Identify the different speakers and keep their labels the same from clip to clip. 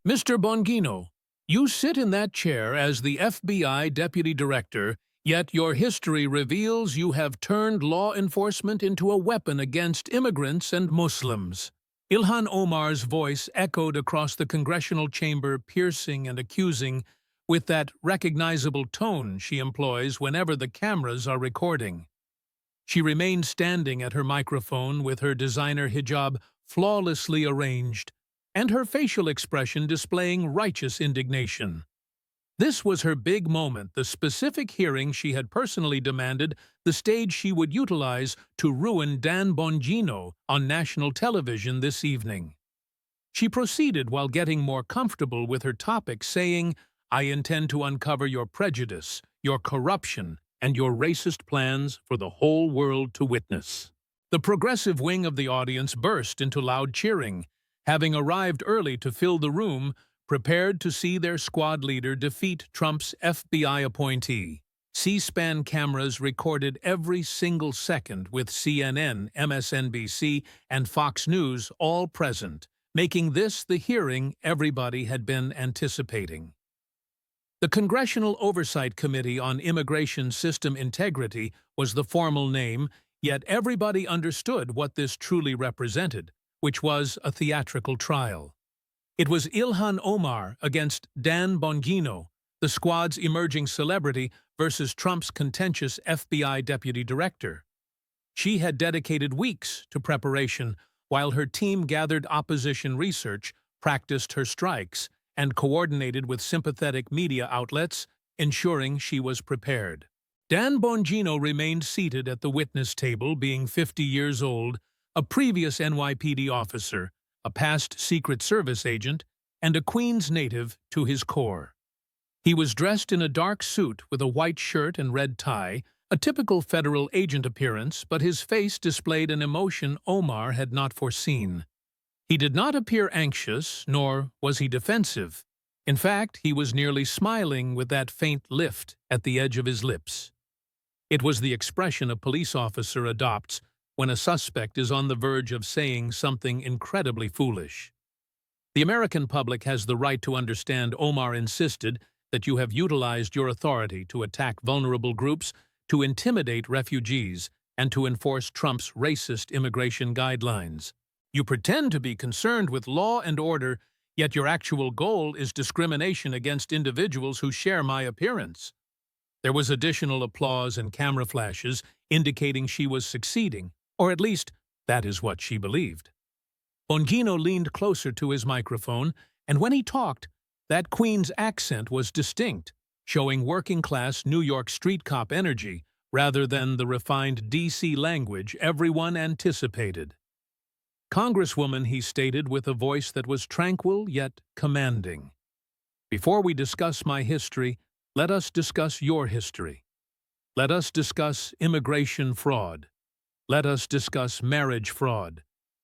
Speaker 1: Mr. Bongino, you sit in that chair as the FBI Deputy Director, yet your history reveals you have turned law enforcement into a weapon against immigrants and Muslims. Ilhan Omar's voice echoed across the congressional chamber, piercing and accusing, with that recognizable tone she employs whenever the cameras are recording. She remained standing at her microphone with her designer hijab flawlessly arranged, and her facial expression displaying righteous indignation. This was her big moment, the specific hearing she had personally demanded, the stage she would utilize to ruin Dan Bongino on national television this evening. She proceeded while getting more comfortable with her topic, saying, "I intend to uncover your prejudice, your corruption, and your racist plans for the whole world to witness." The progressive wing of the audience burst into loud cheering, having arrived early to fill the room, prepared to see their squad leader defeat Trump's FBI appointee. C-SPAN cameras recorded every single second, with CNN, MSNBC, and Fox News all present, making this the hearing everybody had been anticipating. The Congressional Oversight Committee on Immigration System Integrity was the formal name, yet everybody understood what this truly represented, which was a theatrical trial. It was Ilhan Omar against Dan Bongino, the squad's emerging celebrity, versus Trump's contentious FBI Deputy Director. She had dedicated weeks to preparation, while her team gathered opposition research, practiced her strikes, and coordinated with sympathetic media outlets, ensuring she was prepared. Dan Bongino remained seated at the witness table, being 50 years old, a previous NYPD officer, a past Secret Service agent, and a Queens native to his core. He was dressed in a dark suit with a white shirt and red tie, a typical federal agent appearance, but his face displayed an emotion Omar had not foreseen. He did not appear anxious, nor was he defensive. In fact, he was nearly smiling with that faint lift at the edge of his lips. It was the expression a police officer adopts when a suspect is on the verge of saying something incredibly foolish. The American public has the right to understand Omar insisted that you have utilized your authority to attack vulnerable groups, to intimidate refugees, and to enforce Trump's racist immigration guidelines. You pretend to be concerned with law and order, yet your actual goal is discrimination against individuals who share my appearance. There was additional applause and camera flashes indicating she was succeeding, or at least that is what she believed. Bongino leaned closer to his microphone, and when he talked, that Queen's accent was distinct, showing working-class New York street cop energy rather than the refined D.C. language everyone anticipated. "Congresswoman," he stated with a voice that was tranquil yet commanding, "before we discuss my history, let us discuss your history. Let us discuss immigration fraud. Let us discuss marriage fraud.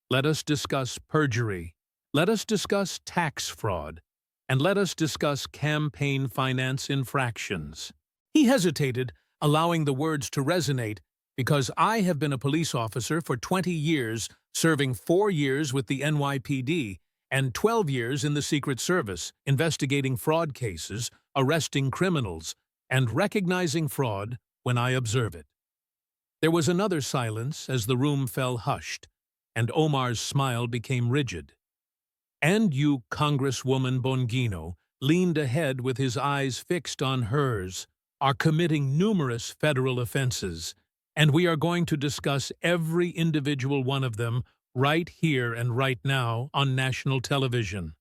Speaker 1: Let us discuss perjury. Let us discuss tax fraud. And let us discuss campaign finance infractions." He hesitated, allowing the words to resonate, "because I have been a police officer for 20 years, serving 4 years with the NYPD and 12 years in the Secret Service, investigating fraud cases, arresting criminals, and recognizing fraud when I observe it." There was another silence as the room fell hushed, and Omar's smile became rigid. "And you, Congresswoman Bongino," leaned ahead with his eyes fixed on hers, "are committing numerous federal offenses, and we are going to discuss every individual one of them right here and right now on national television."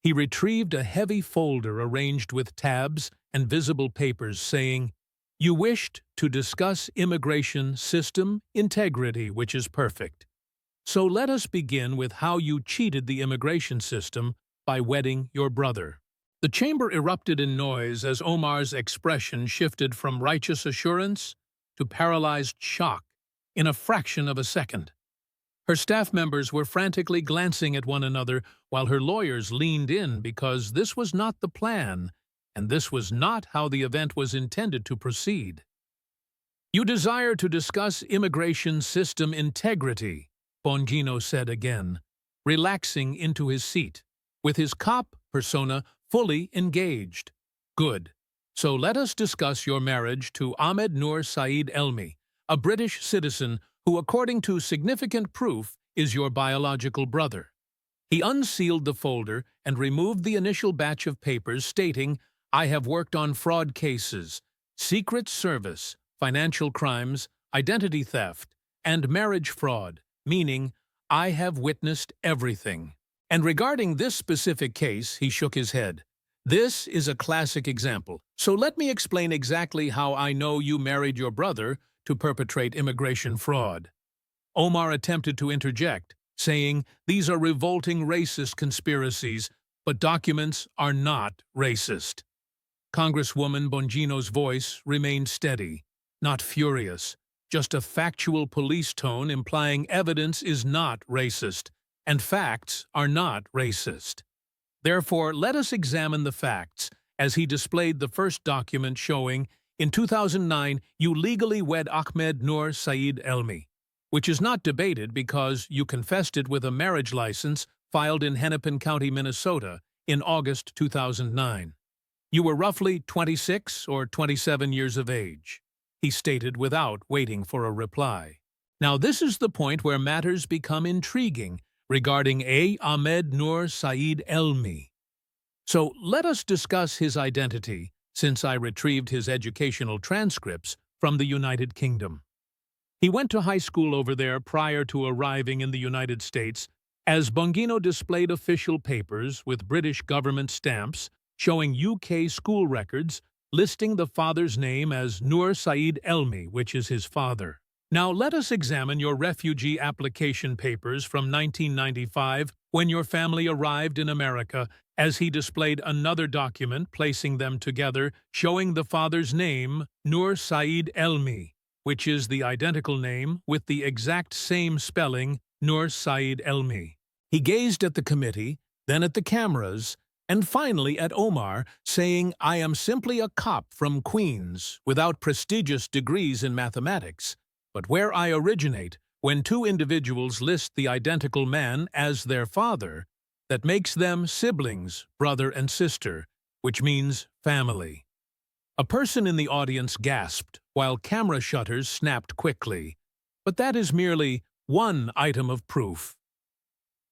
Speaker 1: He retrieved a heavy folder arranged with tabs and visible papers, saying, "You wished to discuss immigration system integrity, which is perfect. So let us begin with how you cheated the immigration system by wedding your brother." The chamber erupted in noise as Omar's expression shifted from righteous assurance to paralyzed shock in a fraction of a second. Her staff members were frantically glancing at one another while her lawyers leaned in, because this was not the plan, and this was not how the event was intended to proceed. "You desire to discuss immigration system integrity," Bongino said again, relaxing into his seat. With his cop persona fully engaged. Good. So let us discuss your marriage to Ahmed Noor Saeed Elmi, a British citizen who, according to significant proof, is your biological brother. He unsealed the folder and removed the initial batch of papers stating, "I have worked on fraud cases, secret service, financial crimes, identity theft, and marriage fraud," meaning, "I have witnessed everything." And regarding this specific case, he shook his head. This is a classic example. So let me explain exactly how I know you married your brother to perpetrate immigration fraud. Omar attempted to interject, saying, "These are revolting racist conspiracies, but documents are not racist." Congresswoman Bongino's voice remained steady, not furious, just a factual police tone implying evidence is not racist, and facts are not racist. Therefore, let us examine the facts, as he displayed the first document showing, in 2009, you legally wed Ahmed Noor Saeed Elmi, which is not debated because you confessed it with a marriage license filed in Hennepin County, Minnesota, in August 2009. You were roughly 26 or 27 years of age, he stated without waiting for a reply. Now this is the point where matters become intriguing regarding Ahmed Noor Saeed Elmi. So let us discuss his identity, since I retrieved his educational transcripts from the United Kingdom. He went to high school over there prior to arriving in the United States, as Bongino displayed official papers with British government stamps showing UK school records listing the father's name as Noor Saeed Elmi, which is his father. Now let us examine your refugee application papers from 1995 when your family arrived in America, as he displayed another document placing them together showing the father's name, Noor Saeed Elmi, which is the identical name with the exact same spelling, Noor Saeed Elmi. He gazed at the committee, then at the cameras, and finally at Omar, saying, "I am simply a cop from Queens, without prestigious degrees in mathematics. But where I originate, when two individuals list the identical man as their father, that makes them siblings, brother and sister, which means family." A person in the audience gasped, while camera shutters snapped quickly. But that is merely one item of proof.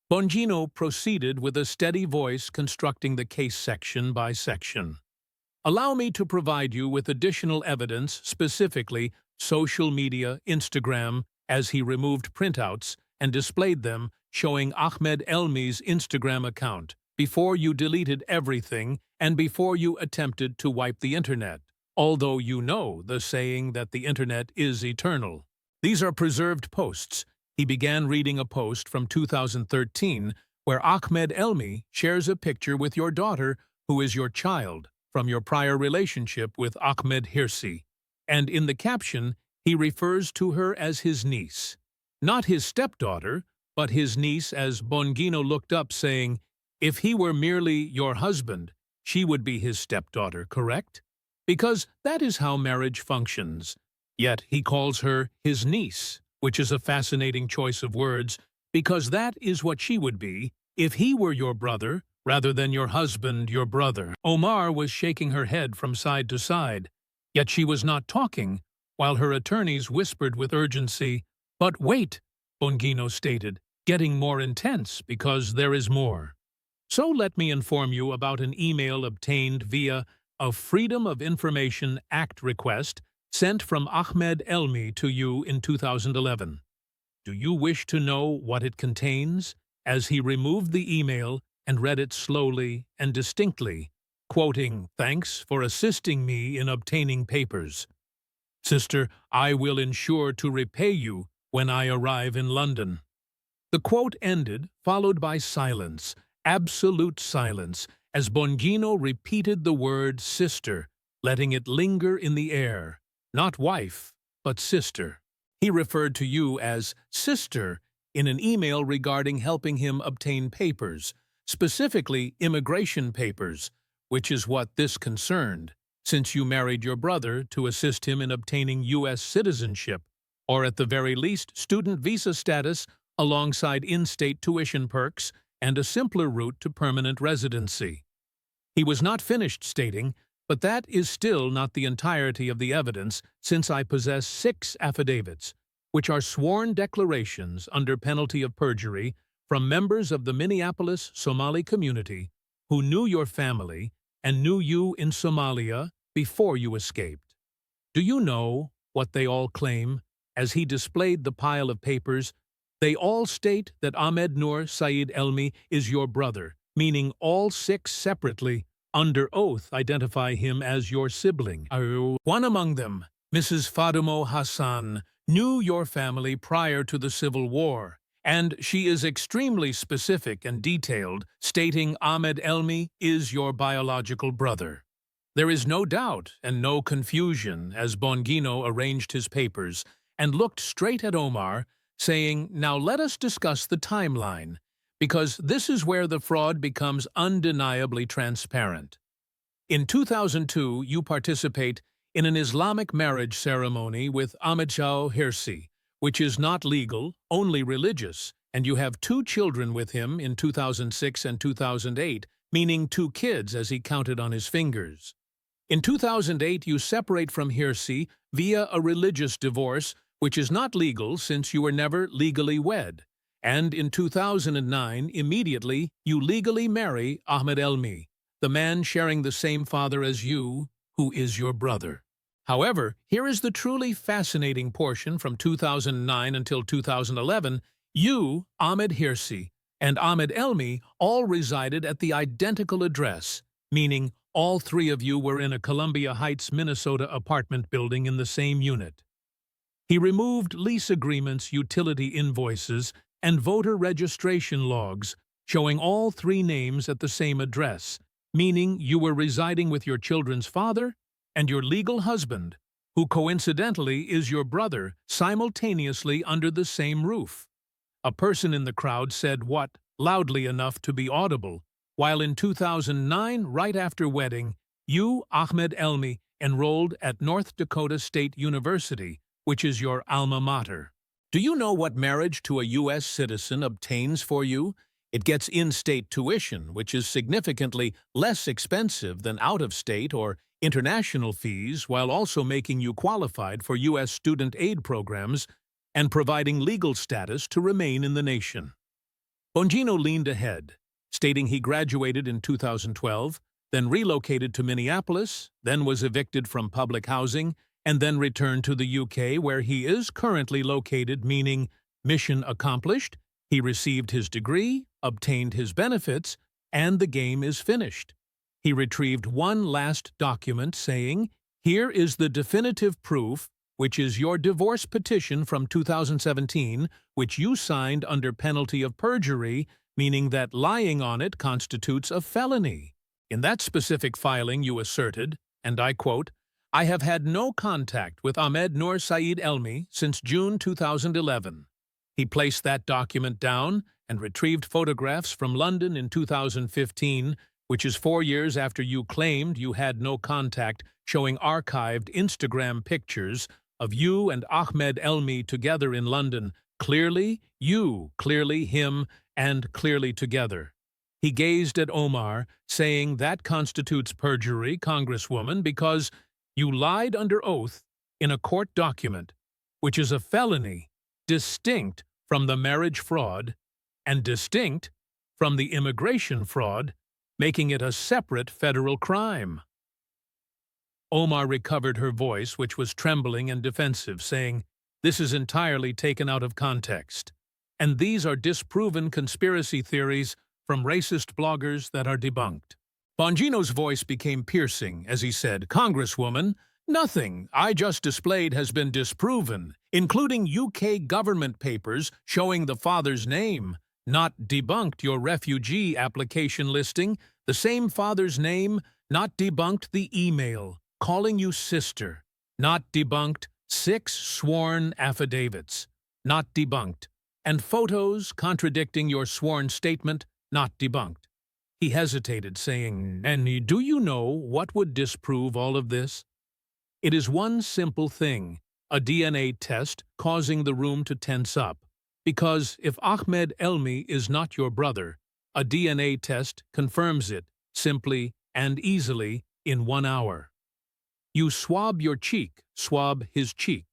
Speaker 1: Bongino proceeded with a steady voice constructing the case section by section. Allow me to provide you with additional evidence, specifically social media, Instagram, as he removed printouts and displayed them showing Ahmed Elmi's Instagram account, before you deleted everything and before you attempted to wipe the internet, although you know the saying that the internet is eternal. These are preserved posts. He began reading a post from 2013 where Ahmed Elmi shares a picture with your daughter, who is your child, from your prior relationship with Ahmed Hirsi. And in the caption, he refers to her as his niece. Not his stepdaughter, but his niece, as Bongino looked up, saying, "If he were merely your husband, she would be his stepdaughter, correct? Because that is how marriage functions." Yet he calls her his niece, which is a fascinating choice of words, because that is what she would be if he were your brother, rather than your husband, your brother. Omar was shaking her head from side to side, yet she was not talking, while her attorneys whispered with urgency, "But wait," Bongino stated, getting more intense because there is more. So let me inform you about an email obtained via a Freedom of Information Act request sent from Ahmed Elmi to you in 2011. Do you wish to know what it contains? As he removed the email and read it slowly and distinctly, quoting, "Thanks for assisting me in obtaining papers. Sister, I will ensure to repay you when I arrive in London." The quote ended, followed by silence, absolute silence, as Bongino repeated the word sister, letting it linger in the air. Not wife, but sister. He referred to you as sister in an email regarding helping him obtain papers, specifically immigration papers, which is what this concerned, since you married your brother to assist him in obtaining U.S. citizenship, or at the very least student visa status alongside in-state tuition perks and a simpler route to permanent residency. He was not finished stating, but that is still not the entirety of the evidence, since I possess 6 affidavits, which are sworn declarations under penalty of perjury from members of the Minneapolis Somali community who knew your family and knew you in Somalia before you escaped. Do you know what they all claim? As he displayed the pile of papers, they all state that Ahmed Noor Saeed Elmi is your brother, meaning all 6 separately, under oath, identify him as your sibling. One among them, Mrs. Fadumo Hassan, knew your family prior to the Civil War, and she is extremely specific and detailed, stating Ahmed Elmi is your biological brother. There is no doubt and no confusion as Bongino arranged his papers and looked straight at Omar, saying, "Now let us discuss the timeline, because this is where the fraud becomes undeniably transparent. In 2002, you participate in an Islamic marriage ceremony with Ahmed Hirsi, which is not legal, only religious, and you have 2 children with him in 2006 and 2008, meaning 2 kids as he counted on his fingers. In 2008, you separate from Hirsi via a religious divorce, which is not legal since you were never legally wed. And in 2009, immediately, you legally marry Ahmed Elmi, the man sharing the same father as you, who is your brother. However, here is the truly fascinating portion from 2009 until 2011. You, Ahmed Hirsi, and Ahmed Elmi all resided at the identical address, meaning all 3 of you were in a Columbia Heights, Minnesota apartment building in the same unit. He removed lease agreements, utility invoices, and voter registration logs, showing all 3 names at the same address, meaning you were residing with your children's father and your legal husband, who coincidentally is your brother, simultaneously under the same roof. A person in the crowd said what, loudly enough to be audible, while in 2009, right after wedding, you, Ahmed Elmi, enrolled at North Dakota State University, which is your alma mater. Do you know what marriage to a U.S. citizen obtains for you? It gets in-state tuition, which is significantly less expensive than out-of-state or international fees, while also making you qualified for U.S. student aid programs and providing legal status to remain in the nation. Bongino leaned ahead, stating he graduated in 2012, then relocated to Minneapolis, then was evicted from public housing, and then returned to the UK, where he is currently located, meaning mission accomplished, he received his degree, obtained his benefits, and the game is finished. He retrieved one last document saying, "Here is the definitive proof, which is your divorce petition from 2017, which you signed under penalty of perjury, meaning that lying on it constitutes a felony. In that specific filing you asserted, and I quote, 'I have had no contact with Ahmed Noor Saeed Elmi since June 2011. He placed that document down and retrieved photographs from London in 2015, which is 4 years after you claimed you had no contact, showing archived Instagram pictures of you and Ahmed Elmi together in London, clearly you, clearly him, and clearly together.' He gazed at Omar, saying that constitutes perjury, Congresswoman, because you lied under oath in a court document, which is a felony, distinct from the marriage fraud and distinct from the immigration fraud, making it a separate federal crime." Omar recovered her voice, which was trembling and defensive, saying, "This is entirely taken out of context, and these are disproven conspiracy theories from racist bloggers that are debunked." Bongino's voice became piercing as he said, "Congresswoman, nothing I just displayed has been disproven, including UK government papers showing the father's name, not debunked your refugee application listing, the same father's name, not debunked the email, calling you sister, not debunked 6 sworn affidavits, not debunked, and photos contradicting your sworn statement, not debunked." He hesitated, saying, "And do you know what would disprove all of this? It is one simple thing, a DNA test causing the room to tense up. Because if Ahmed Elmi is not your brother, a DNA test confirms it, simply and easily in 1 hour. You swab your cheek, swab his cheek.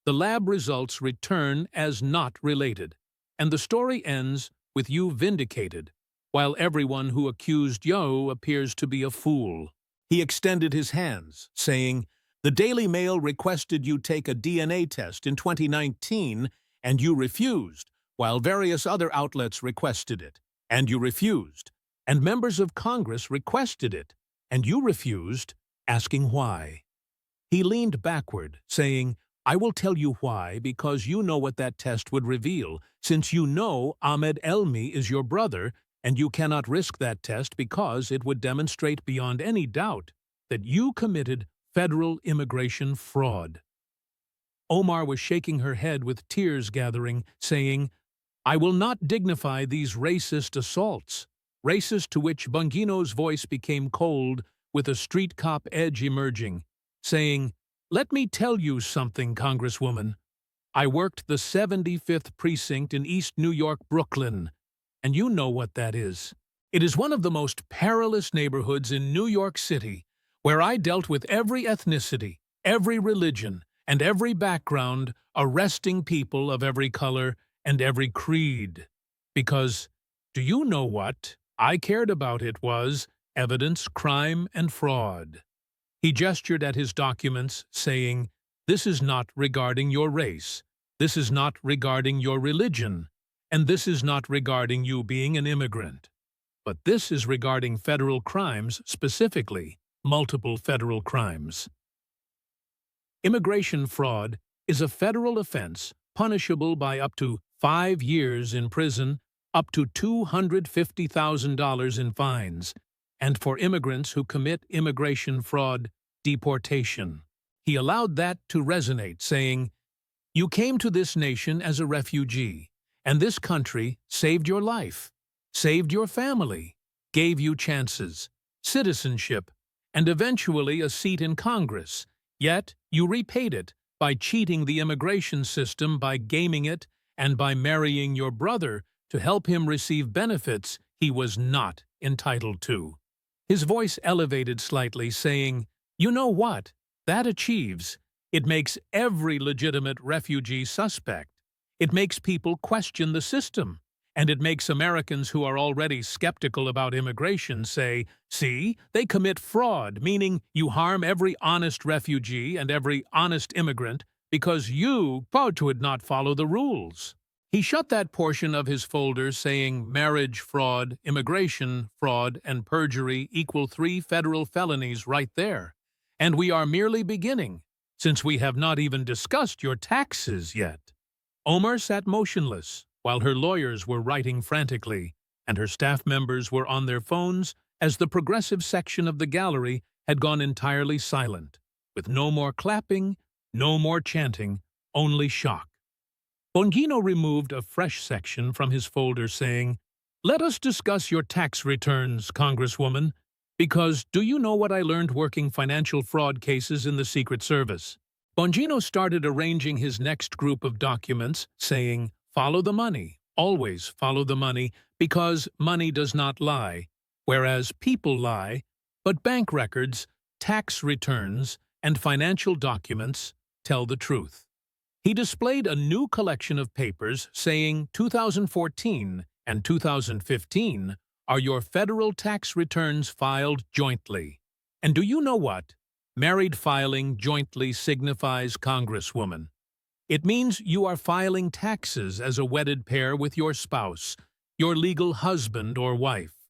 Speaker 1: The lab results return as not related, and the story ends with you vindicated, while everyone who accused you appears to be a fool. He extended his hands, saying, "The Daily Mail requested you take a DNA test in 2019, and you refused, while various other outlets requested it, and you refused, and members of Congress requested it, and you refused, asking why." He leaned backward, saying, "I will tell you why, because you know what that test would reveal, since you know Ahmed Elmi is your brother, and you cannot risk that test because it would demonstrate beyond any doubt that you committed federal immigration fraud." Omar was shaking her head with tears gathering, saying, "I will not dignify these racist assaults," racist to which Bongino's voice became cold with a street cop edge emerging, saying, "Let me tell you something, Congresswoman. I worked the 75th Precinct in East New York, Brooklyn, and you know what that is. It is one of the most perilous neighborhoods in New York City, where I dealt with every ethnicity, every religion, and every background, arresting people of every color and every creed. Because, do you know what I cared about? It was evidence, crime, and fraud." He gestured at his documents, saying, "This is not regarding your race, this is not regarding your religion, and this is not regarding you being an immigrant. But this is regarding federal crimes, specifically multiple federal crimes. Immigration fraud is a federal offense punishable by up to 5 years in prison, up to $250,000 in fines, and for immigrants who commit immigration fraud, deportation." He allowed that to resonate, saying, "You came to this nation as a refugee, and this country saved your life, saved your family, gave you chances, citizenship, and eventually a seat in Congress. Yet you repaid it by cheating the immigration system, by gaming it, and by marrying your brother to help him receive benefits he was not entitled to." His voice elevated slightly, saying, "You know what that achieves? It makes every legitimate refugee suspect. It makes people question the system. And it makes Americans who are already skeptical about immigration say, 'See, they commit fraud,' meaning you harm every honest refugee and every honest immigrant because you would not follow the rules." He shut that portion of his folder, saying, "Marriage fraud, immigration fraud, and perjury equal 3 federal felonies right there. And we are merely beginning, since we have not even discussed your taxes yet." Omar sat motionless, while her lawyers were writing frantically, and her staff members were on their phones as the progressive section of the gallery had gone entirely silent, with no more clapping, no more chanting, only shock. Bongino removed a fresh section from his folder, saying, "Let us discuss your tax returns, Congresswoman, because do you know what I learned working financial fraud cases in the Secret Service?" Bongino started arranging his next group of documents, saying, "Follow the money, always follow the money, because money does not lie, whereas people lie, but bank records, tax returns, and financial documents tell the truth." He displayed a new collection of papers saying 2014 and 2015 are your federal tax returns filed jointly. And do you know what married filing jointly signifies, Congresswoman? It means you are filing taxes as a wedded pair with your spouse, your legal husband or wife.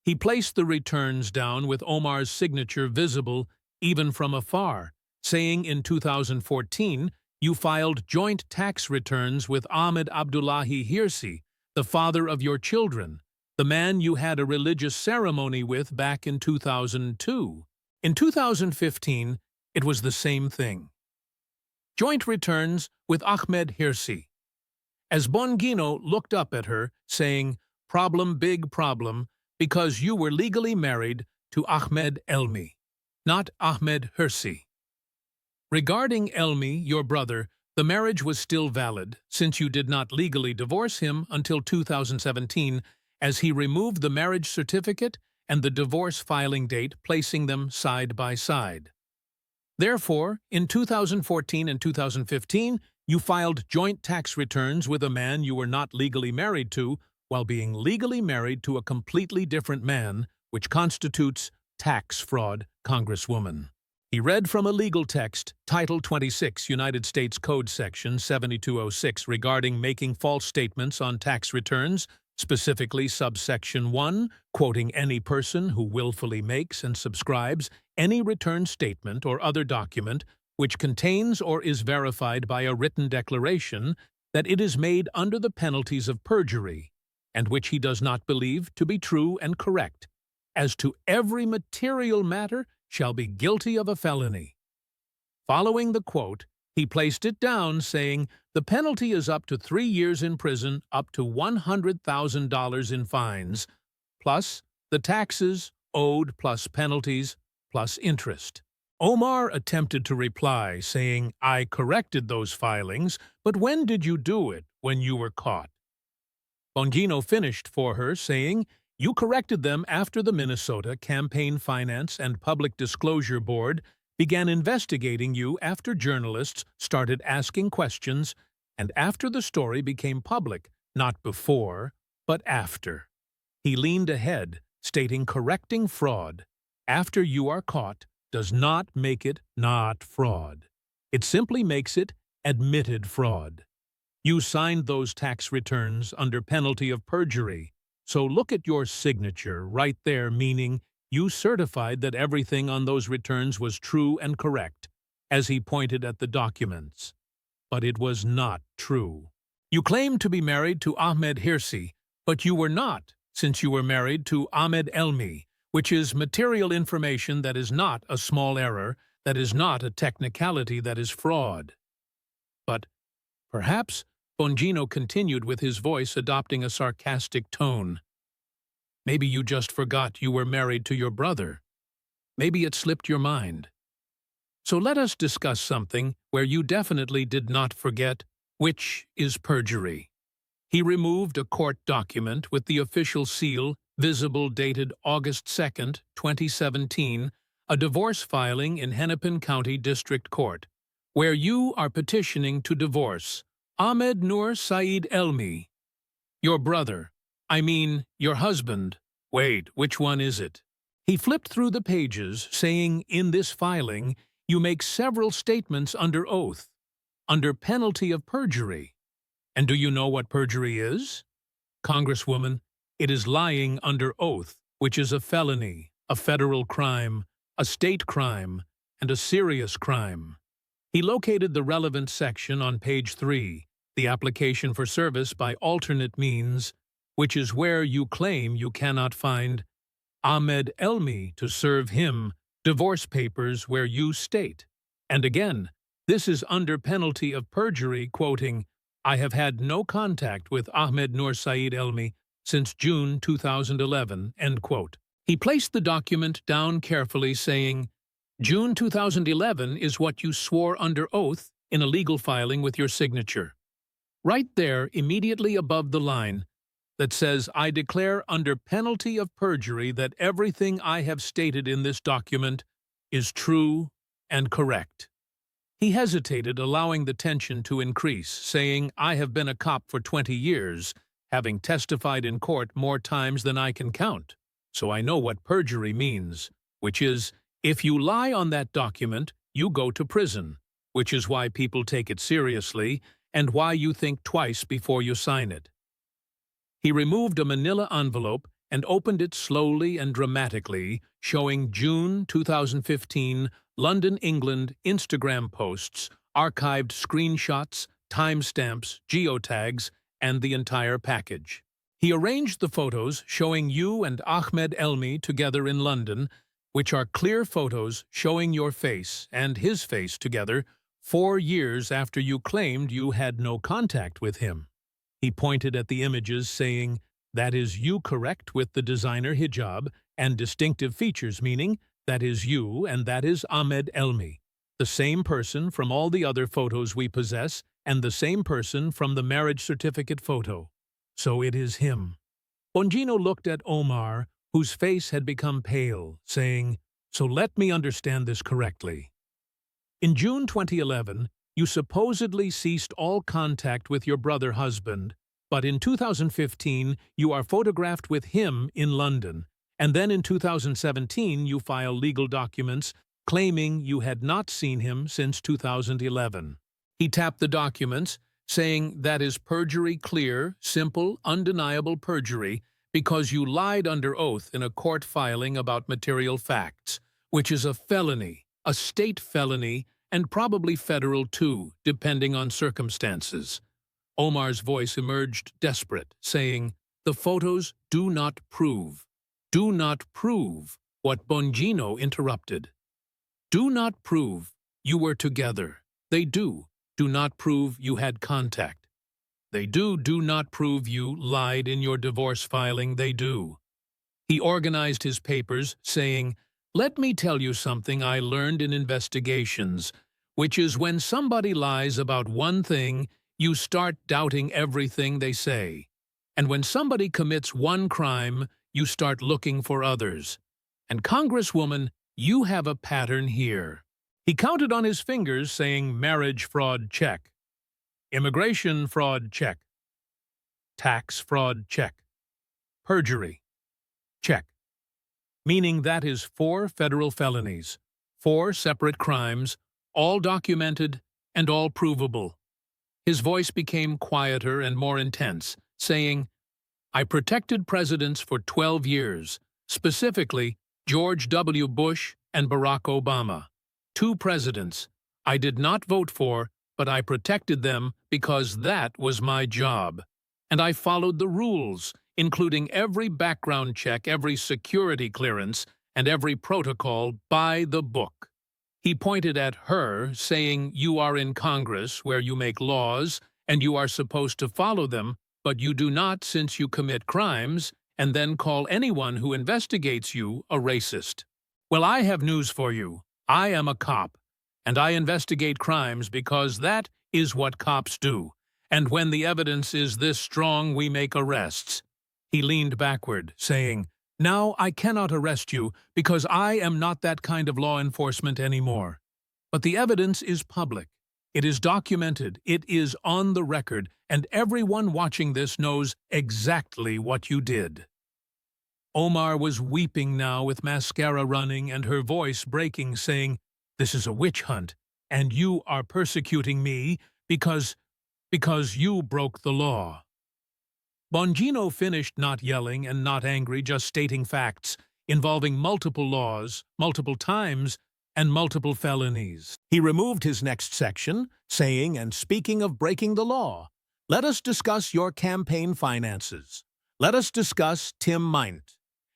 Speaker 1: He placed the returns down with Omar's signature visible even from afar, saying in 2014 you filed joint tax returns with Ahmed Abdullahi Hirsi, the father of your children, the man you had a religious ceremony with back in 2002. In 2015, it was the same thing. Joint returns with Ahmed Hirsi. As Bongino looked up at her, saying, "Problem, big problem, because you were legally married to Ahmed Elmi, not Ahmed Hirsi. Regarding Elmi, your brother, the marriage was still valid, since you did not legally divorce him until 2017, as he removed the marriage certificate and the divorce filing date, placing them side by side. Therefore, in 2014 and 2015, you filed joint tax returns with a man you were not legally married to, while being legally married to a completely different man, which constitutes tax fraud, Congresswoman. He read from a legal text, Title 26, United States Code Section 7206, regarding making false statements on tax returns, specifically subsection 1, quoting any person who willfully makes and subscribes any return statement or other document which contains or is verified by a written declaration that it is made under the penalties of perjury, and which he does not believe to be true and correct, as to every material matter shall be guilty of a felony. Following the quote, he placed it down, saying, the penalty is up to 3 years in prison, up to $100,000 in fines, plus the taxes owed plus penalties plus interest. Omar attempted to reply, saying, I corrected those filings, but when did you do it, when you were caught? Bongino finished for her, saying, you corrected them after the Minnesota Campaign Finance and Public Disclosure Board began investigating you after journalists started asking questions and after the story became public, not before, but after. He leaned ahead, stating correcting fraud after you are caught does not make it not fraud. It simply makes it admitted fraud. You signed those tax returns under penalty of perjury, so look at your signature right there, meaning you certified that everything on those returns was true and correct, as he pointed at the documents. But it was not true. You claimed to be married to Ahmed Hirsi, but you were not, since you were married to Ahmed Elmi, which is material information that is not a small error, that is not a technicality, that is fraud. But perhaps, Bongino continued with his voice adopting a sarcastic tone, maybe you just forgot you were married to your brother. Maybe it slipped your mind. So let us discuss something where you definitely did not forget, which is perjury. He removed a court document with the official seal, visible, dated August 2nd, 2017, a divorce filing in Hennepin County District Court, where you are petitioning to divorce Ahmed Nur Saeed Elmi, your brother, your husband. Wait, which one is it? He flipped through the pages, saying, in this filing, you make several statements under oath, under penalty of perjury. And do you know what perjury is? Congresswoman, it is lying under oath, which is a felony, a federal crime, a state crime, and a serious crime. He located the relevant section on page 3, the application for service by alternate means, which is where you claim you cannot find Ahmed Elmi to serve him divorce papers where you state. And again, this is under penalty of perjury, quoting, I have had no contact with Ahmed Nur Saeed Elmi since June 2011, end quote. He placed the document down carefully, saying, June 2011 is what you swore under oath in a legal filing with your signature. Right there, immediately above the line that says, I declare under penalty of perjury that everything I have stated in this document is true and correct. He hesitated, allowing the tension to increase, saying, I have been a cop for 20 years, having testified in court more times than I can count, so I know what perjury means, which is, if you lie on that document, you go to prison, which is why people take it seriously and why you think twice before you sign it. He removed a manila envelope and opened it slowly and dramatically, showing June 2015 London, England Instagram posts, archived screenshots, timestamps, geotags, and the entire package. He arranged the photos showing you and Ahmed Elmi together in London, which are clear photos showing your face and his face together 4 years after you claimed you had no contact with him. He pointed at the images, saying, that is you correct with the designer hijab and distinctive features, meaning that is you and that is Ahmed Elmi, the same person from all the other photos we possess and the same person from the marriage certificate photo. So it is him. Bongino looked at Omar, whose face had become pale, saying, "So let me understand this correctly. In June 2011, you supposedly ceased all contact with your brother husband, but in 2015 you are photographed with him in London, and then in 2017 you file legal documents claiming you had not seen him since 2011. He tapped the documents, saying that is perjury, clear, simple, undeniable perjury, because you lied under oath in a court filing about material facts, which is a felony, a state felony, and probably federal too, depending on circumstances. Omar's voice emerged desperate, saying, "The photos do not prove what Bongino interrupted. Do not prove you were together. They do not prove you had contact. They do not prove you lied in your divorce filing. They do." He organized his papers, saying, "Let me tell you something I learned in investigations, which is when somebody lies about one thing, you start doubting everything they say. And when somebody commits one crime, you start looking for others. And Congresswoman, you have a pattern here." He counted on his fingers, saying, "Marriage fraud, check. Immigration fraud, check. Tax fraud, check. Perjury, check." Meaning that is 4 federal felonies, 4 separate crimes, all documented and all provable. His voice became quieter and more intense, saying, "I protected presidents for 12 years, specifically George W. Bush and Barack Obama. 2 presidents I did not vote for, but I protected them because that was my job. And I followed the rules, including every background check, every security clearance, and every protocol by the book." He pointed at her, saying, "You are in Congress, where you make laws, and you are supposed to follow them, but you do not since you commit crimes, and then call anyone who investigates you a racist. Well, I have news for you. I am a cop, and I investigate crimes because that is what cops do. And when the evidence is this strong, we make arrests." He leaned backward, saying, "Now I cannot arrest you because I am not that kind of law enforcement anymore. But the evidence is public. It is documented. It is on the record, and everyone watching this knows exactly what you did." Omar was weeping now with mascara running and her voice breaking, saying, "This is a witch hunt, and you are persecuting me because you broke the law." Bongino finished not yelling and not angry, just stating facts, involving multiple laws, multiple times, and multiple felonies. He removed his next section, saying, "And speaking of breaking the law, let us discuss your campaign finances. Let us discuss Tim Minot.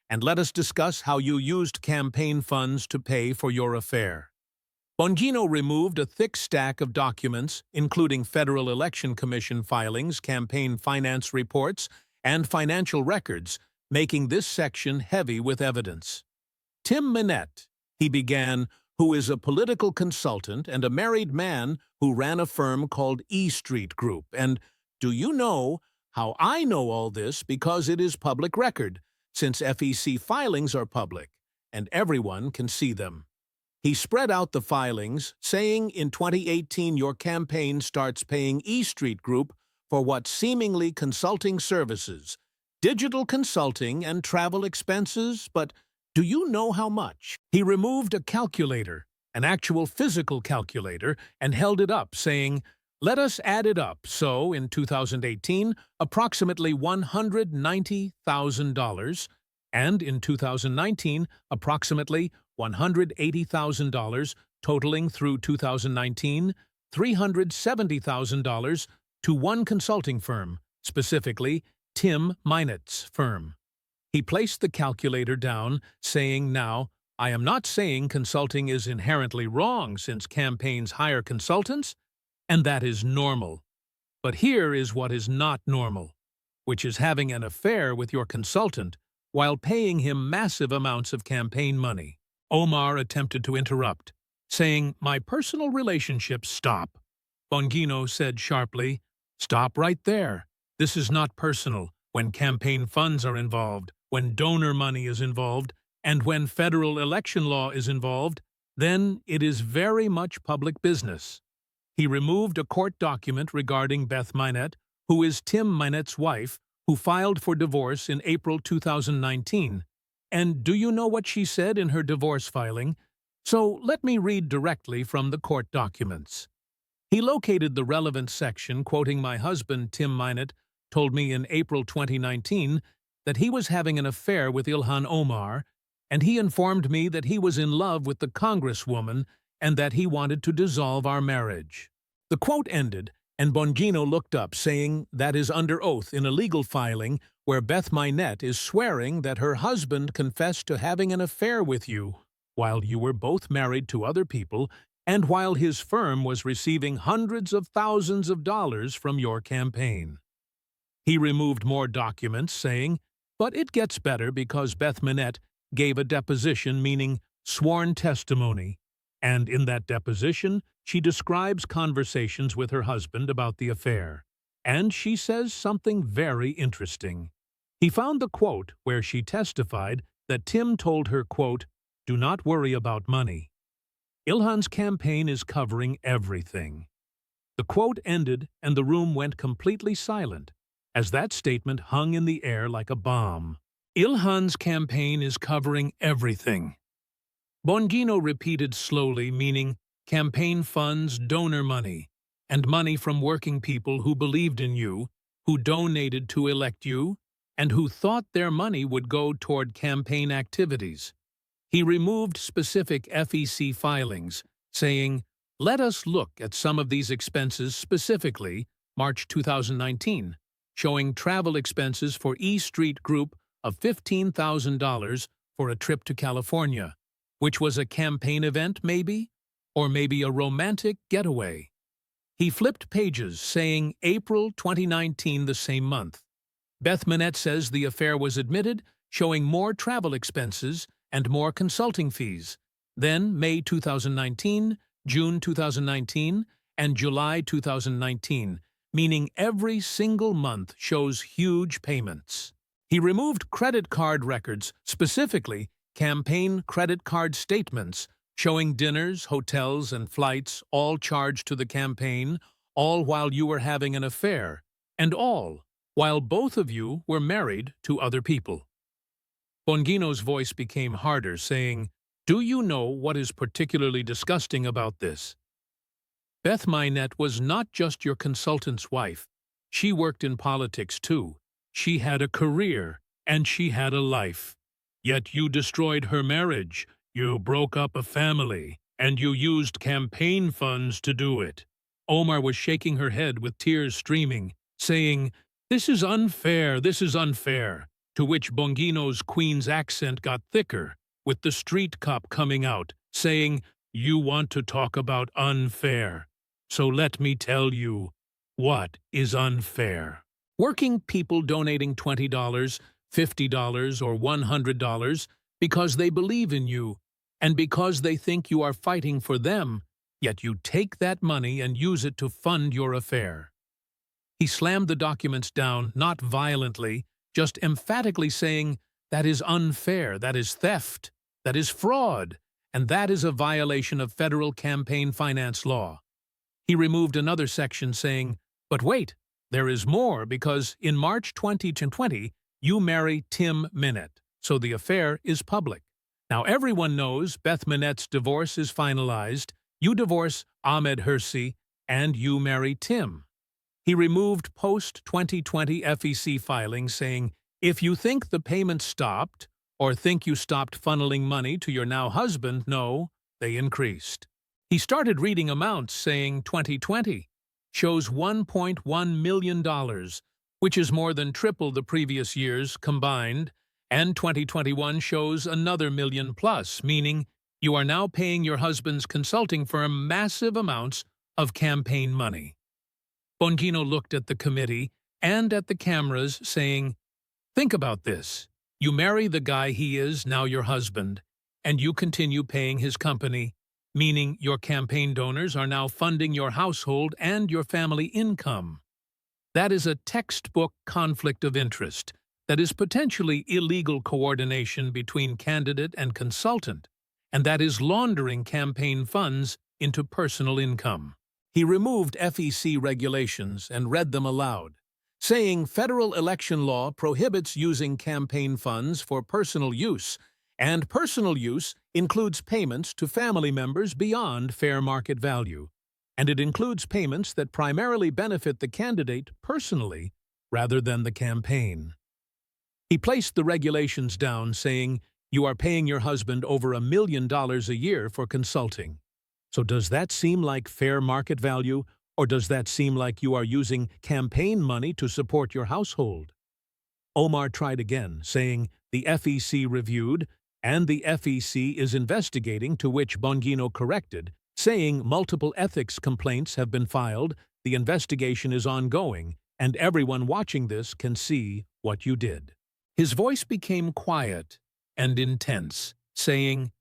Speaker 1: And let us discuss how you used campaign funds to pay for your affair." Bongino removed a thick stack of documents, including Federal Election Commission filings, campaign finance reports, and financial records, making this section heavy with evidence. "Tim Minot," he began, "who is a political consultant and a married man who ran a firm called E Street Group. And do you know how I know all this? Because it is public record, since FEC filings are public, and everyone can see them." He spread out the filings, saying in 2018 your campaign starts paying E Street Group for what seemingly consulting services, digital consulting and travel expenses, but do you know how much? He removed a calculator, an actual physical calculator, and held it up, saying, "Let us add it up." So, in 2018, approximately $190,000, and in 2019, approximately $180,000, totaling through 2019, $370,000 to one consulting firm, specifically Tim Minot's firm. He placed the calculator down, saying, "Now, I am not saying consulting is inherently wrong since campaigns hire consultants, and that is normal. But here is what is not normal, which is having an affair with your consultant while paying him massive amounts of campaign money." Omar attempted to interrupt, saying, "My personal relationships stop." Bongino said sharply, "Stop right there. This is not personal when campaign funds are involved. when donor money is involved, and when federal election law is involved, then it is very much public business. He removed a court document regarding Beth Minette, who is Tim Minette's wife, who filed for divorce in April 2019. And do you know what she said in her divorce filing? So let me read directly from the court documents. He located the relevant section, quoting my husband, Tim Minette, told me in April 2019 that he was having an affair with Ilhan Omar, and he informed me that he was in love with the congresswoman and that he wanted to dissolve our marriage. The quote ended, and Bongino looked up, saying that is under oath in a legal filing where Beth Minette is swearing that her husband confessed to having an affair with you while you were both married to other people and while his firm was receiving hundreds of thousands of dollars from your campaign. He removed more documents, saying, but it gets better because Beth Minette gave a deposition, meaning sworn testimony, and in that deposition, she describes conversations with her husband about the affair, and she says something very interesting. He found the quote where she testified that Tim told her, quote, "Do not worry about money. Ilhan's campaign is covering everything." The quote ended and the room went completely silent, as that statement hung in the air like a bomb. Ilhan's campaign is covering everything. Bongino repeated slowly, meaning campaign funds, donor money, and money from working people who believed in you, who donated to elect you, and who thought their money would go toward campaign activities. He removed specific FEC filings, saying, let us look at some of these expenses specifically, March 2019, showing travel expenses for E Street Group of $15,000 for a trip to California, which was a campaign event maybe, or maybe a romantic getaway. He flipped pages, saying April 2019 the same month. Beth Minette says the affair was admitted, showing more travel expenses and more consulting fees. Then May 2019, June 2019, and July 2019, meaning every single month shows huge payments. He removed credit card records, specifically campaign credit card statements, showing dinners, hotels, and flights all charged to the campaign, all while you were having an affair, and all while both of you were married to other people. Bongino's voice became harder, saying, do you know what is particularly disgusting about this? Beth Minette was not just your consultant's wife. She worked in politics too. She had a career, and she had a life. Yet you destroyed her marriage, you broke up a family, and you used campaign funds to do it. Omar was shaking her head with tears streaming, saying, this is unfair, to which Bongino's Queen's accent got thicker, with the street cop coming out, saying, you want to talk about unfair. So let me tell you, what is unfair? Working people donating $20, $50, or $100 because they believe in you, and because they think you are fighting for them, yet you take that money and use it to fund your affair. He slammed the documents down, not violently, just emphatically saying, that is unfair, that is theft, that is fraud, and that is a violation of federal campaign finance law. He removed another section saying, but wait, there is more, because in March 2020, you marry Tim Minette, so the affair is public. Now everyone knows Beth Minette's divorce is finalized, you divorce Ahmed Hirsi, and you marry Tim. He removed post-2020 FEC filings saying, if you think the payment stopped, or think you stopped funneling money to your now husband, no, they increased. He started reading amounts saying 2020 shows $1.1 million, which is more than triple the previous years combined, and 2021 shows another million plus, meaning you are now paying your husband's consulting firm massive amounts of campaign money. Bongino looked at the committee and at the cameras, saying, think about this. You marry the guy he is now your husband, and you continue paying his company, meaning your campaign donors are now funding your household and your family income. That is a textbook conflict of interest that is potentially illegal coordination between candidate and consultant, and that is laundering campaign funds into personal income. He removed FEC regulations and read them aloud, saying federal election law prohibits using campaign funds for personal use, and personal use includes payments to family members beyond fair market value, and it includes payments that primarily benefit the candidate personally rather than the campaign. He placed the regulations down, saying, "You are paying your husband over $1 million a year for consulting. So does that seem like fair market value, or does that seem like you are using campaign money to support your household?" Omar tried again, saying, "The FEC reviewed, and the FEC is investigating," to which Bongino corrected, saying multiple ethics complaints have been filed, the investigation is ongoing, and everyone watching this can see what you did. His voice became quiet and intense, saying,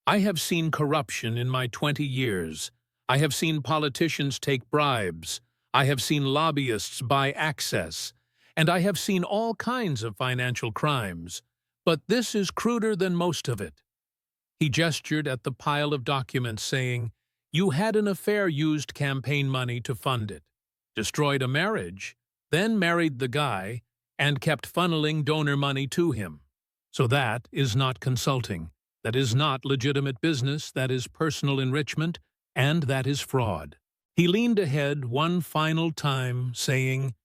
Speaker 1: "I have seen corruption in my 20 years. I have seen politicians take bribes. I have seen lobbyists buy access. And I have seen all kinds of financial crimes. But this is cruder than most of it." He gestured at the pile of documents, saying, "You had an affair, used campaign money to fund it, destroyed a marriage, then married the guy, and kept funneling donor money to him. So that is not consulting. That is not legitimate business, that is personal enrichment, and that is fraud." He leaned ahead one final time, saying,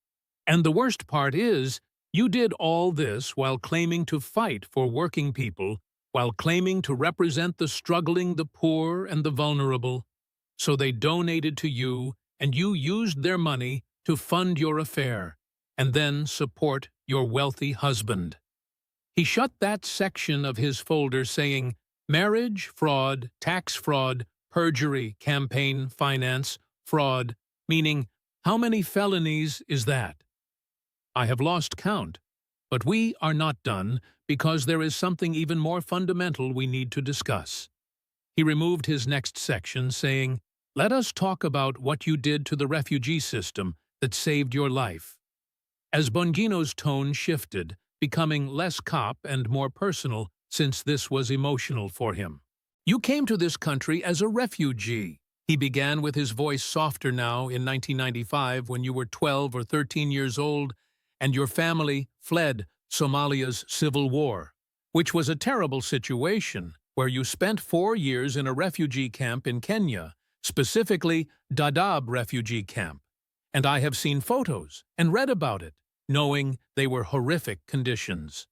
Speaker 1: "And the worst part is, you did all this while claiming to fight for working people, while claiming to represent the struggling, the poor, and the vulnerable. So they donated to you, and you used their money to fund your affair, and then support your wealthy husband." He shut that section of his folder, saying, "Marriage, fraud, tax fraud, perjury, campaign finance, fraud," meaning, how many felonies is that? I have lost count, but we are not done because there is something even more fundamental we need to discuss. He removed his next section, saying, "Let us talk about what you did to the refugee system that saved your life." As Bongino's tone shifted, becoming less cop and more personal, since this was emotional for him. "You came to this country as a refugee." He began, with his voice softer now, in 1995 when you were 12 or 13 years old and your family fled Somalia's civil war, which was a terrible situation where you spent 4 years in a refugee camp in Kenya, specifically Dadaab refugee camp. And I have seen photos and read about it, knowing they were horrific conditions.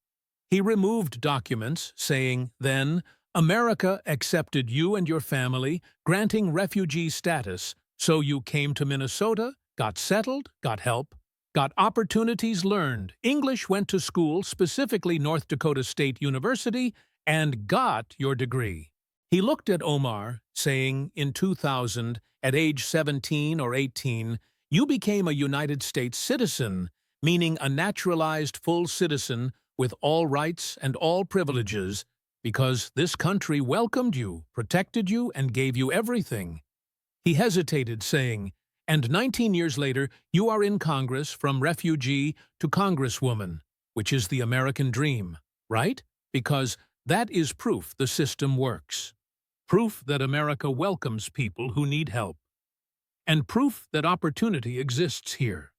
Speaker 1: He removed documents, saying, then, "America accepted you and your family, granting refugee status, so you came to Minnesota, got settled, got help, got opportunities learned, English, went to school, specifically North Dakota State University, and got your degree." He looked at Omar, saying, in 2000, at age 17 or 18, "You became a United States citizen, meaning a naturalized full citizen with all rights and all privileges, because this country welcomed you, protected you, and gave you everything." He hesitated, saying, "And 19 years later, you are in Congress from refugee to congresswoman, which is the American dream, right? Because that is proof the system works. Proof that America welcomes people who need help. And proof that opportunity exists here."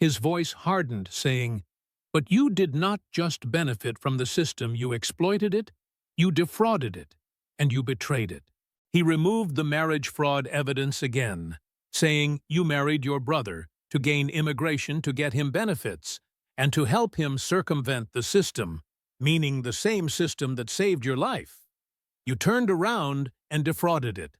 Speaker 1: His voice hardened, saying, "But you did not just benefit from the system, you exploited it, you defrauded it, and you betrayed it." He removed the marriage fraud evidence again, saying, "You married your brother to gain immigration to get him benefits, and to help him circumvent the system, meaning the same system that saved your life. You turned around and defrauded it."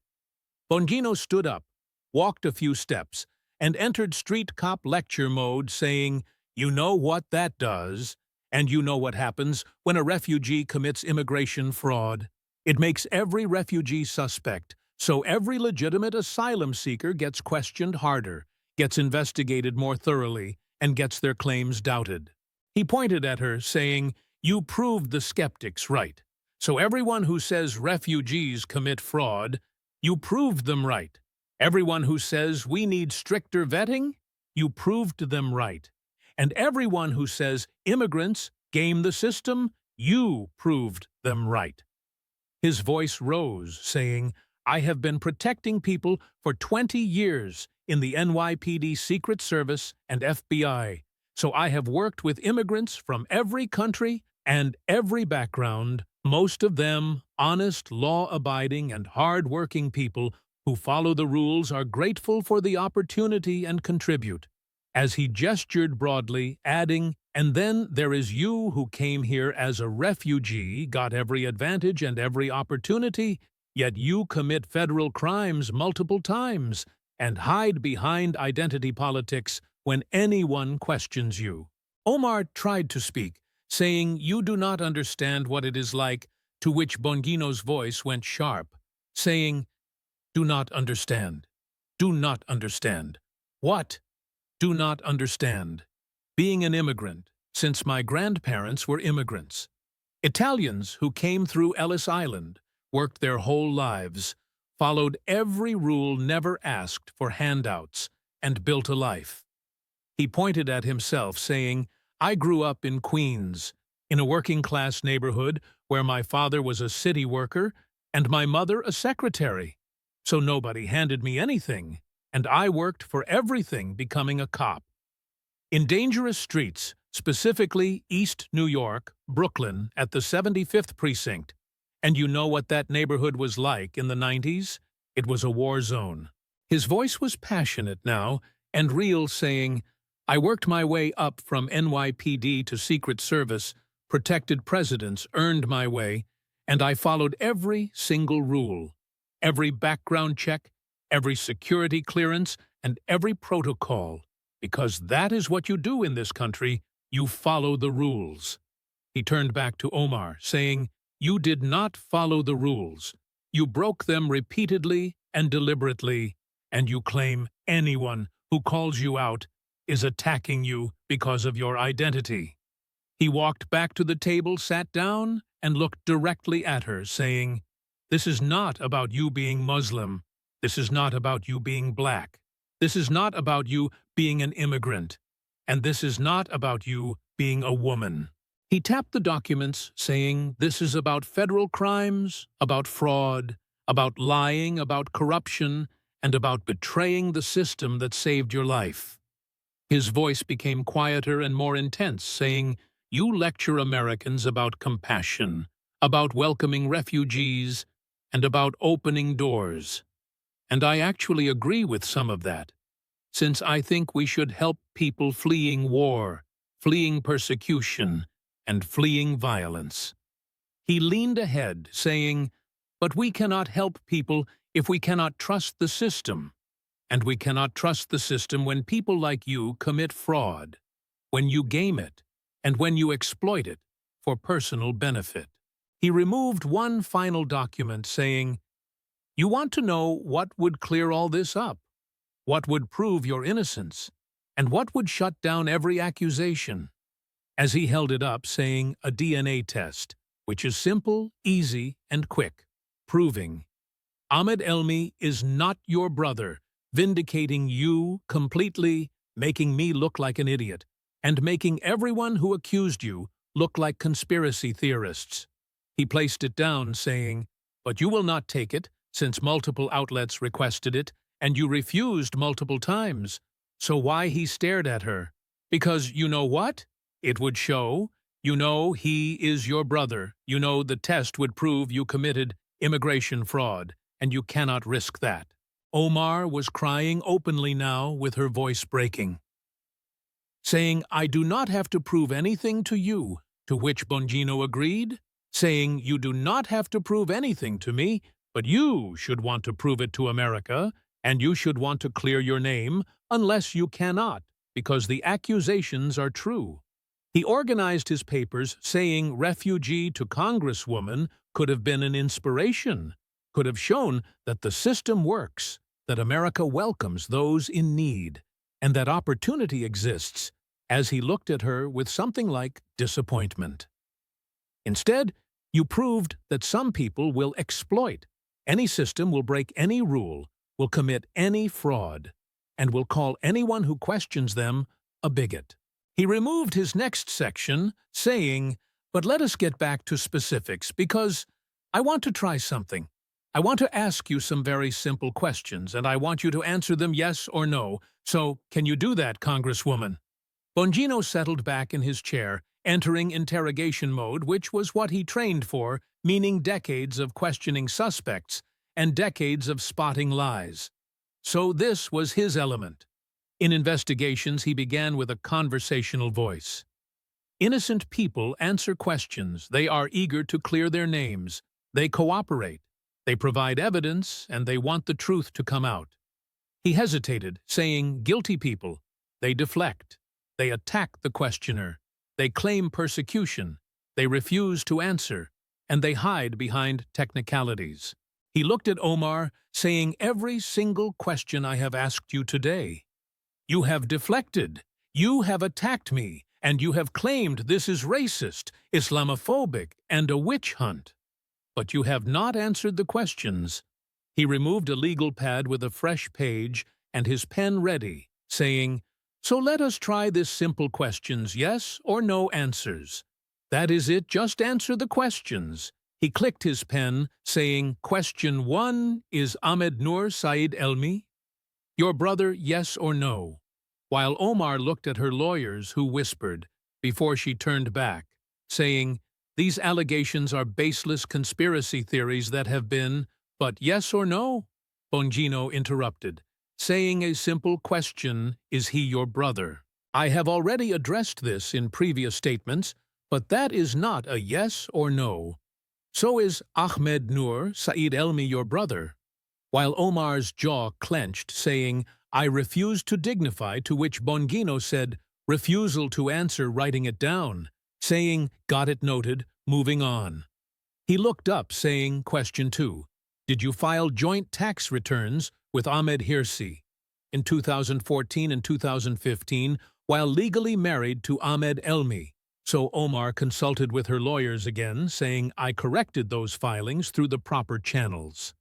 Speaker 1: Bongino stood up, walked a few steps, and entered street cop lecture mode, saying, "You know what that does, and you know what happens when a refugee commits immigration fraud. It makes every refugee suspect, so every legitimate asylum seeker gets questioned harder, gets investigated more thoroughly, and gets their claims doubted." He pointed at her, saying, "You proved the skeptics right. So everyone who says refugees commit fraud, you proved them right. Everyone who says we need stricter vetting, you proved them right. And everyone who says immigrants game the system, you proved them right. His voice rose, saying, I have been protecting people for 20 years in the NYPD Secret Service and FBI, so I have worked with immigrants from every country and every background, most of them honest, law-abiding, and hard-working people who follow the rules are grateful for the opportunity and contribute. As he gestured broadly, adding, and then there is you who came here as a refugee, got every advantage and every opportunity, yet you commit federal crimes multiple times and hide behind identity politics when anyone questions you. Omar tried to speak, saying, you do not understand what it is like, to which Bongino's voice went sharp, saying, do not understand. Do not understand. What? Do not understand. Being an immigrant, since my grandparents were immigrants. Italians who came through Ellis Island, worked their whole lives, followed every rule, never asked for handouts, and built a life. He pointed at himself, saying, I grew up in Queens, in a working-class neighborhood where my father was a city worker and my mother a secretary. So nobody handed me anything, and I worked for everything, becoming a cop. In dangerous streets, specifically East New York, Brooklyn, at the 75th Precinct. And you know what that neighborhood was like in the 90s? It was a war zone. His voice was passionate now and real, saying, I worked my way up from NYPD to Secret Service, protected presidents, earned my way, and I followed every single rule, every background check, every security clearance, and every protocol, because that is what you do in this country. You follow the rules. He turned back to Omar, saying, you did not follow the rules. You broke them repeatedly and deliberately, and you claim anyone who calls you out is attacking you because of your identity. He walked back to the table, sat down, and looked directly at her, saying, this is not about you being Muslim. This is not about you being black. This is not about you being an immigrant. And this is not about you being a woman. He tapped the documents, saying, this is about federal crimes, about fraud, about lying, about corruption, and about betraying the system that saved your life. His voice became quieter and more intense, saying, you lecture Americans about compassion, about welcoming refugees, and about opening doors. And I actually agree with some of that, since I think we should help people fleeing war, fleeing persecution, and fleeing violence. He leaned ahead, saying, but we cannot help people if we cannot trust the system. And we cannot trust the system when people like you commit fraud, when you game it, and when you exploit it for personal benefit. He removed one final document, saying, you want to know what would clear all this up, what would prove your innocence, and what would shut down every accusation. As he held it up, saying, a DNA test, which is simple, easy, and quick, proving Ahmed Elmi is not your brother, vindicating you completely, making me look like an idiot, and making everyone who accused you look like conspiracy theorists. He placed it down, saying, but you will not take it, since multiple outlets requested it, and you refused multiple times. So why? He stared at her. Because you know what? It would show. You know he is your brother. You know the test would prove you committed immigration fraud, and you cannot risk that. Omar was crying openly now, with her voice breaking, saying, I do not have to prove anything to you, to which Bongino agreed, saying, you do not have to prove anything to me, but you should want to prove it to America, and you should want to clear your name, unless you cannot, because the accusations are true. He organized his papers, saying refugee to congresswoman could have been an inspiration, could have shown that the system works, that America welcomes those in need, and that opportunity exists, as he looked at her with something like disappointment. Instead, you proved that some people will exploit. Any system will break any rule, will commit any fraud, and will call anyone who questions them a bigot. He removed his next section, saying, "But let us get back to specifics, because I want to try something. I want to ask you some very simple questions, and I want you to answer them yes or no. So, can you do that, Congresswoman?" Bongino settled back in his chair, entering interrogation mode, which was what he trained for, meaning decades of questioning suspects and decades of spotting lies. So this was his element. In investigations, he began with a conversational voice. Innocent people answer questions. They are eager to clear their names. They cooperate. They provide evidence, and they want the truth to come out. He hesitated, saying, "Guilty people." They deflect. They attack the questioner. They claim persecution. They refuse to answer. And they hide behind technicalities. He looked at Omar, saying, "Every single question I have asked you today, you have deflected. You have attacked me. And you have claimed this is racist, Islamophobic, and a witch hunt. But you have not answered the questions." He removed a legal pad with a fresh page and his pen ready, saying, "So let us try this simple questions, yes or no answers. That is it, just answer the questions." He clicked his pen, saying, "Question 1, is Ahmed Noor Said Elmi your brother, yes or no?" While Omar looked at her lawyers, who whispered, before she turned back, saying, "These allegations are baseless conspiracy theories that have been, but yes or no?" Bongino interrupted, saying a simple question, "Is he your brother?" "I have already addressed this in previous statements, but that is not a yes or no. So is Ahmed Noor Said Elmi your brother?" While Omar's jaw clenched, saying, "I refuse to dignify," to which Bongino said, "Refusal to answer," writing it down, saying, "Got it noted, moving on." He looked up, saying, Question 2, "Did you file joint tax returns with Ahmed Hirsi in 2014 and 2015 while legally married to Ahmed Elmi?" So Omar consulted with her lawyers again, saying, "I corrected those filings through the proper channels."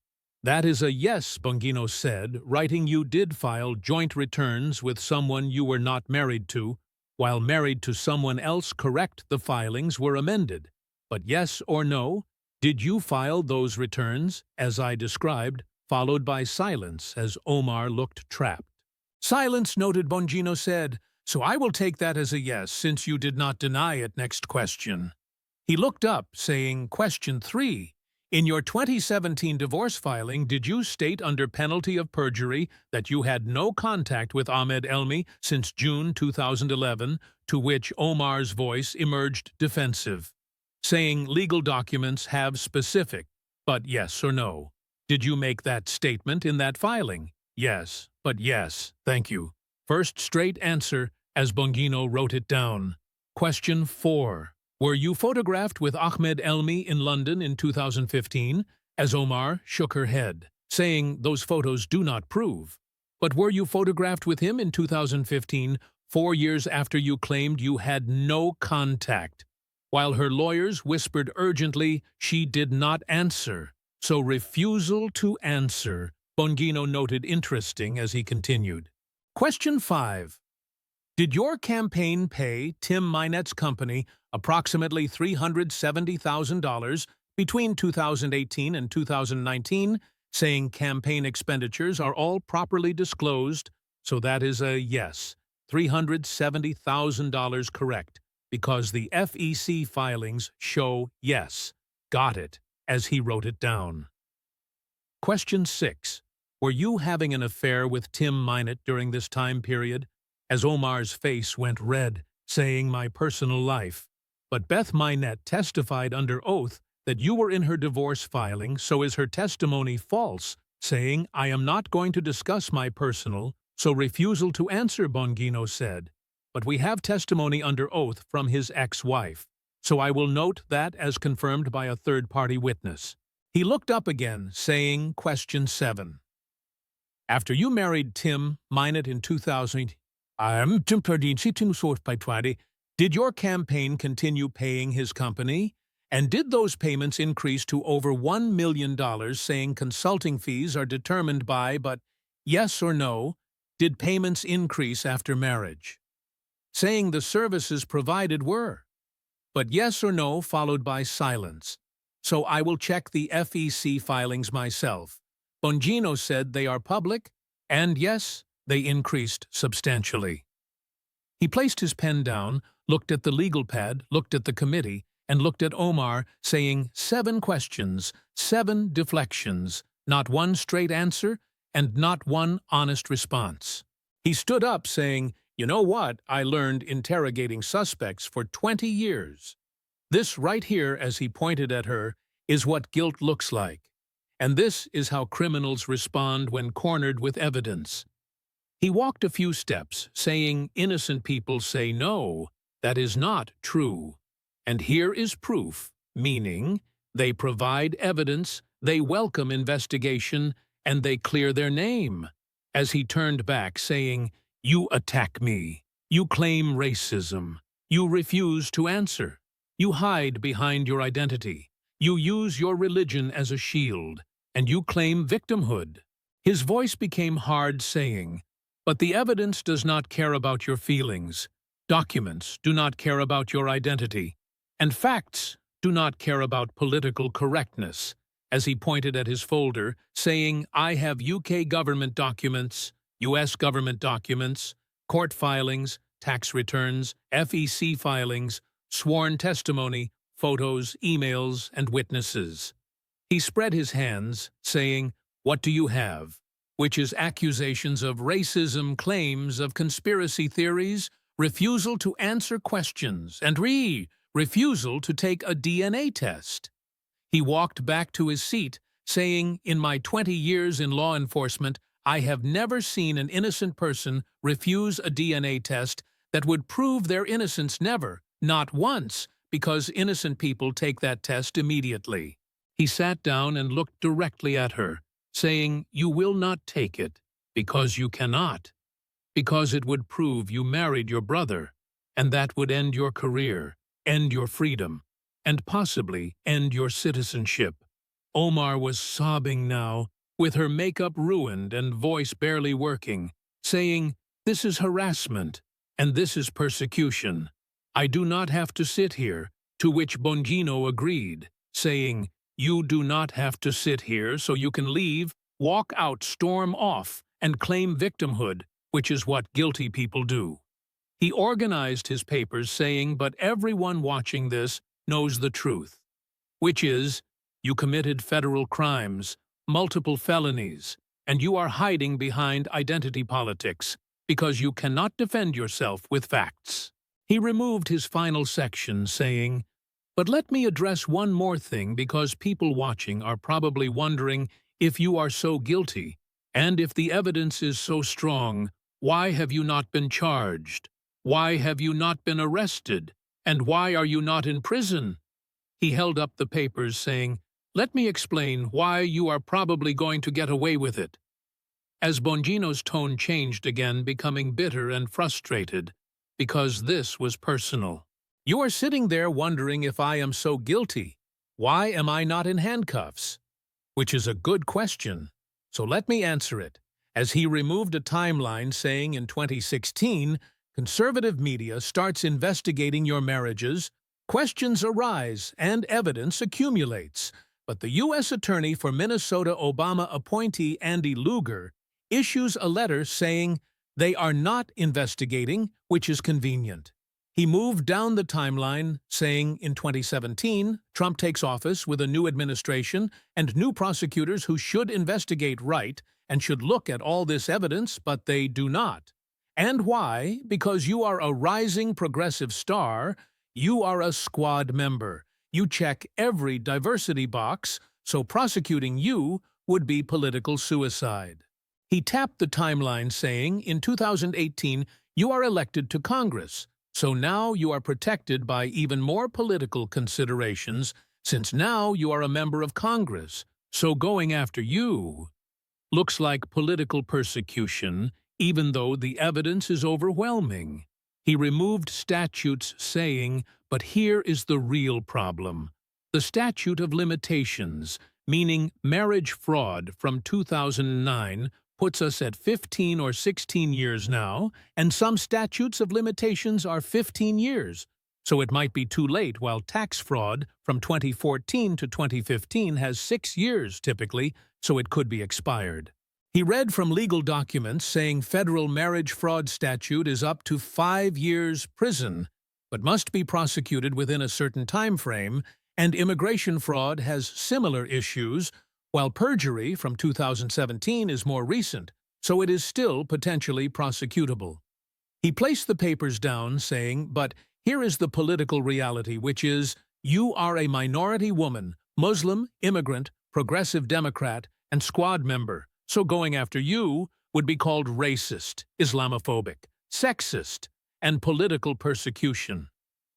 Speaker 1: "That is a yes," Bongino said, writing, "You did file joint returns with someone you were not married to. While married to someone else, correct, the filings were amended. But yes or no, did you file those returns, as I described?" Followed by silence as Omar looked trapped. "Silence," noted, Bongino said, "so I will take that as a yes, since you did not deny it. Next question." He looked up, saying, Question 3, "In your 2017 divorce filing, did you state under penalty of perjury that you had no contact with Ahmed Elmi since June 2011, to which Omar's voice emerged defensive, saying legal documents have specific, but yes or no. Did you make that statement in that filing? Yes, but yes, thank you. First straight answer, as Bongino wrote it down. Question 4. Were you photographed with Ahmed Elmi in London in 2015? As Omar shook her head, saying those photos do not prove. But were you photographed with him in 2015, 4 years after you claimed you had no contact? While her lawyers whispered urgently, she did not answer. So refusal to answer, Bongino noted interesting as he continued. Question 5. Did your campaign pay Tim Mynette's company approximately $370,000 between 2018 and 2019, saying campaign expenditures are all properly disclosed? So that is a yes. $370,000 correct, because the FEC filings show yes. Got it, as he wrote it down. Question 6. Were you having an affair with Tim Mynette during this time period? As Omar's face went red, saying my personal life. But Beth Mynette testified under oath that you were in her divorce filing, so is her testimony false, saying, I am not going to discuss my personal, so refusal to answer, Bongino said. But we have testimony under oath from his ex-wife, so I will note that as confirmed by a third-party witness. He looked up again, saying, Question 7. After you married Tim Mynette in 2000, did your campaign continue paying his company? And did those payments increase to over $1 million, saying consulting fees are determined by, but yes or no, did payments increase after marriage? saying the services provided were. But yes or no followed by silence. So I will check the FEC filings myself. Bongino said they are public, and yes, they increased substantially. He placed his pen down, looked at the legal pad, looked at the committee, and looked at Omar, saying 7 questions, 7 deflections, not one straight answer, and not one honest response. He stood up, saying, "You know what? I learned interrogating suspects for 20 years. This right here," as he pointed at her, "is what guilt looks like. And this is how criminals respond when cornered with evidence." He walked a few steps, saying, "Innocent people say no, that is not true. And here is proof," meaning they provide evidence, they welcome investigation, and they clear their name. As he turned back, saying, "You attack me. You claim racism. You refuse to answer. You hide behind your identity. You use your religion as a shield, and you claim victimhood." His voice became hard, saying, "But the evidence does not care about your feelings. Documents do not care about your identity. And facts do not care about political correctness," as he pointed at his folder, saying, "I have UK government documents, US government documents, court filings, tax returns, FEC filings, sworn testimony, photos, emails, and witnesses." He spread his hands, saying, "What do you have?" Which is accusations of racism, claims of conspiracy theories, refusal to answer questions, and refusal to take a DNA test. He walked back to his seat, saying, "In my 20 years in law enforcement, I have never seen an innocent person refuse a DNA test that would prove their innocence, never, not once, because innocent people take that test immediately." He sat down and looked directly at her, saying, "You will not take it, because you cannot, because it would prove you married your brother, and that would end your career, end your freedom, and possibly end your citizenship." Omar was sobbing now, with her makeup ruined and voice barely working, saying, "This is harassment, and this is persecution. I do not have to sit here," to which Bongino agreed, saying, "You do not have to sit here, so you can leave, walk out, storm off, and claim victimhood, which is what guilty people do." He organized his papers, saying, "But everyone watching this knows the truth, which is, you committed federal crimes, multiple felonies, and you are hiding behind identity politics because you cannot defend yourself with facts." He removed his final section, saying, "But let me address one more thing, because people watching are probably wondering if you are so guilty, and if the evidence is so strong, why have you not been charged? Why have you not been arrested? And why are you not in prison?" He held up the papers, saying, "Let me explain why you are probably going to get away with it." As Bongino's tone changed again, becoming bitter and frustrated, because this was personal. "You are sitting there wondering if I am so guilty. Why am I not in handcuffs?" Which is a good question. So let me answer it, as he removed a timeline saying in 2016, conservative media starts investigating your marriages, questions arise, and evidence accumulates. But the U.S. Attorney for Minnesota Obama appointee Andy Lugar issues a letter saying they are not investigating, which is convenient. He moved down the timeline, saying in 2017, Trump takes office with a new administration and new prosecutors who should investigate right and should look at all this evidence, but they do not. And why? Because you are a rising progressive star, you are a squad member. You check every diversity box, so prosecuting you would be political suicide. He tapped the timeline, saying, in 2018, you are elected to Congress. So now you are protected by even more political considerations, since now you are a member of Congress. So going after you looks like political persecution, even though the evidence is overwhelming. He removed statutes, saying, but here is the real problem. The statute of limitations, meaning marriage fraud from 2009, puts us at 15 or 16 years now, and some statutes of limitations are 15 years. So it might be too late, while tax fraud from 2014 to 2015 has 6 years typically, so it could be expired. He read from legal documents saying federal marriage fraud statute is up to 5 years prison, but must be prosecuted within a certain time frame, and immigration fraud has similar issues, while perjury from 2017 is more recent, so it is still potentially prosecutable. He placed the papers down, saying, "But here is the political reality, which is, you are a minority woman, Muslim, immigrant, progressive Democrat, and squad member, so going after you would be called racist, Islamophobic, sexist, and political persecution."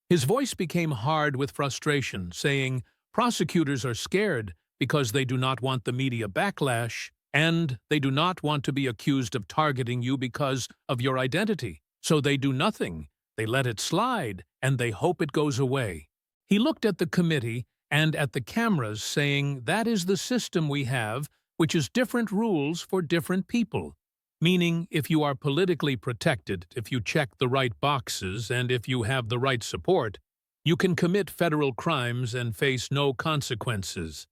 Speaker 1: His voice became hard with frustration, saying, "Prosecutors are scared because they do not want the media backlash, and they do not want to be accused of targeting you because of your identity. So they do nothing. They let it slide, and they hope it goes away." He looked at the committee and at the cameras, saying, "That is the system we have, which is different rules for different people." Meaning, if you are politically protected, if you check the right boxes, and if you have the right support, you can commit federal crimes and face no consequences.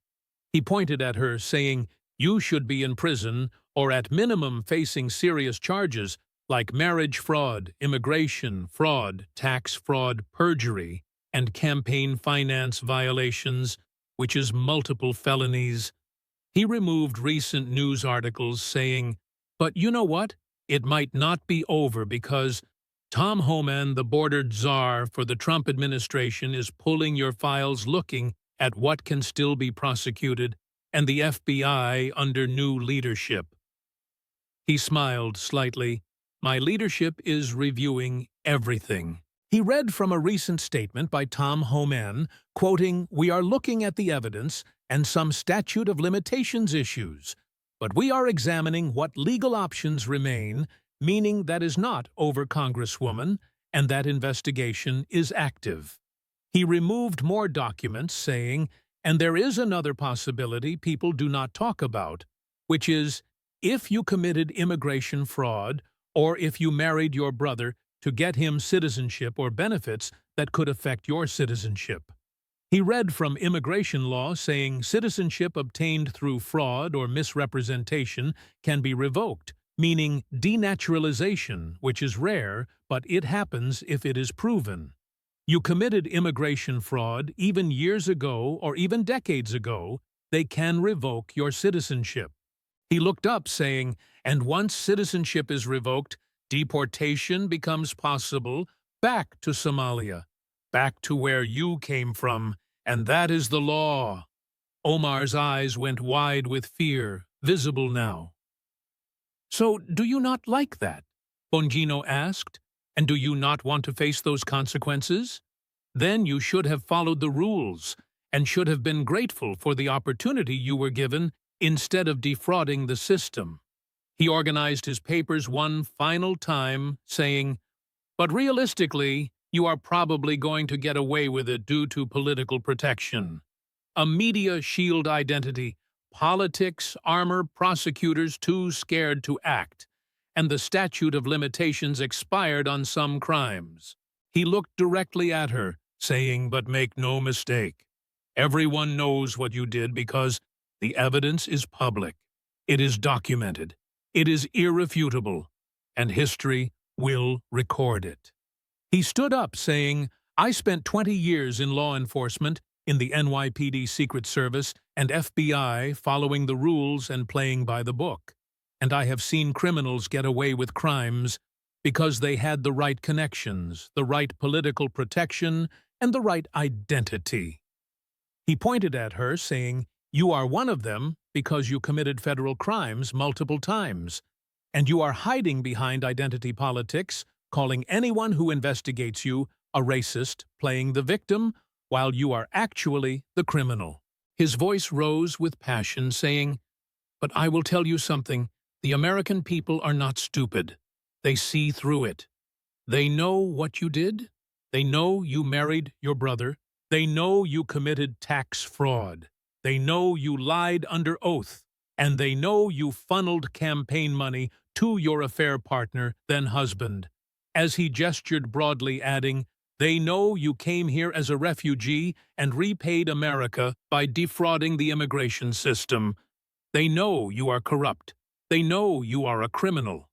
Speaker 1: He pointed at her, saying, "You should be in prison, or at minimum facing serious charges like marriage fraud, immigration fraud, tax fraud, perjury, and campaign finance violations, which is multiple felonies." He removed recent news articles saying, "But you know what? It might not be over because Tom Homan, the border czar for the Trump administration, is pulling your files looking at what can still be prosecuted, and the FBI under new leadership." He smiled slightly. "My leadership is reviewing everything." He read from a recent statement by Tom Homan, quoting, "We are looking at the evidence and some statute of limitations issues, but we are examining what legal options remain, meaning that is not over, Congresswoman, and that investigation is active." He removed more documents, saying, "And there is another possibility people do not talk about, which is if you committed immigration fraud or if you married your brother to get him citizenship or benefits that could affect your citizenship." He read from immigration law, saying citizenship obtained through fraud or misrepresentation can be revoked, meaning denaturalization, which is rare, but it happens if it is proven. You committed immigration fraud even years ago or even decades ago, they can revoke your citizenship. He looked up, saying, "And once citizenship is revoked, deportation becomes possible back to Somalia, back to where you came from, and that is the law." Omar's eyes went wide with fear, visible now. "So do you not like that?" Bongino asked. "And do you not want to face those consequences? Then you should have followed the rules and should have been grateful for the opportunity you were given instead of defrauding the system." He organized his papers one final time, saying, "But realistically, you are probably going to get away with it due to political protection. A media shield identity, politics armor prosecutors too scared to act, and the statute of limitations expired on some crimes." He looked directly at her, saying, "But make no mistake. Everyone knows what you did because the evidence is public. It is documented. It is irrefutable, and history will record it." He stood up, saying, "I spent 20 years in law enforcement, in the NYPD Secret Service and FBI, following the rules and playing by the book. And I have seen criminals get away with crimes because they had the right connections, the right political protection, and the right identity." He pointed at her, saying, "You are one of them because you committed federal crimes multiple times, and you are hiding behind identity politics, calling anyone who investigates you a racist, playing the victim, while you are actually the criminal." His voice rose with passion, saying, "But I will tell you something. The American people are not stupid. They see through it. They know what you did. They know you married your brother. They know you committed tax fraud. They know you lied under oath. and they know you funneled campaign money to your affair partner, then husband. As he gestured broadly, adding, they know you came here as a refugee and repaid America by defrauding the immigration system. They know you are corrupt. They know you are a criminal.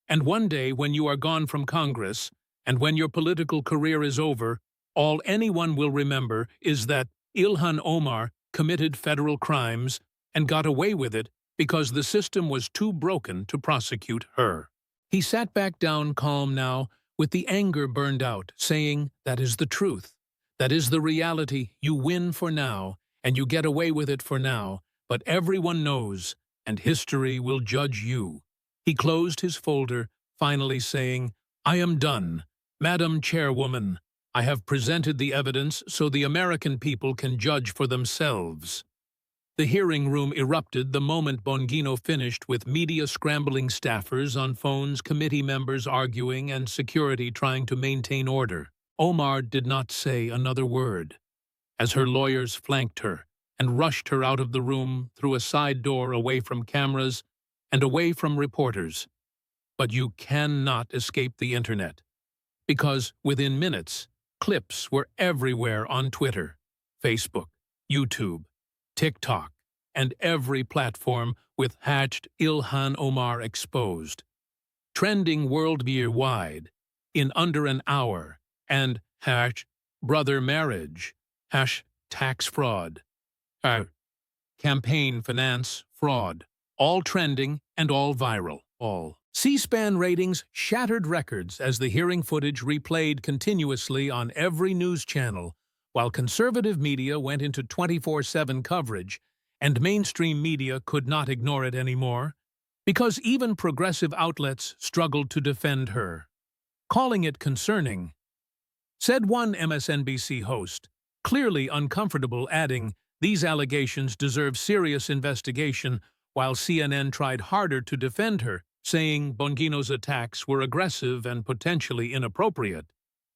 Speaker 1: And one day, when you are gone from Congress, and when your political career is over, all anyone will remember is that Ilhan Omar committed federal crimes and got away with it because the system was too broken to prosecute her. He sat back down calm now, with the anger burned out, saying, that is the truth. That is the reality. You win for now, and you get away with it for now, but everyone knows, and history will judge you. He closed his folder, finally saying, I am done. Madam Chairwoman, I have presented the evidence so the American people can judge for themselves. The hearing room erupted the moment Bongino finished, with media scrambling, staffers on phones, committee members arguing, and security trying to maintain order. Omar did not say another word, as her lawyers flanked her and rushed her out of the room through a side door, away from cameras and away from reporters. But you cannot escape the internet, because within minutes, clips were everywhere on Twitter, Facebook, YouTube, TikTok, and every platform with hashed Ilhan Omar exposed, trending worldwide in under an hour, and hash brother marriage, hash tax fraud, campaign finance fraud, all trending and all viral, all. C-SPAN ratings shattered records as the hearing footage replayed continuously on every news channel, while conservative media went into 24/7 coverage, and mainstream media could not ignore it anymore, because even progressive outlets struggled to defend her, calling it concerning. Said one MSNBC host, clearly uncomfortable, adding, these allegations deserve serious investigation, while CNN tried harder to defend her, saying Bongino's attacks were aggressive and potentially inappropriate.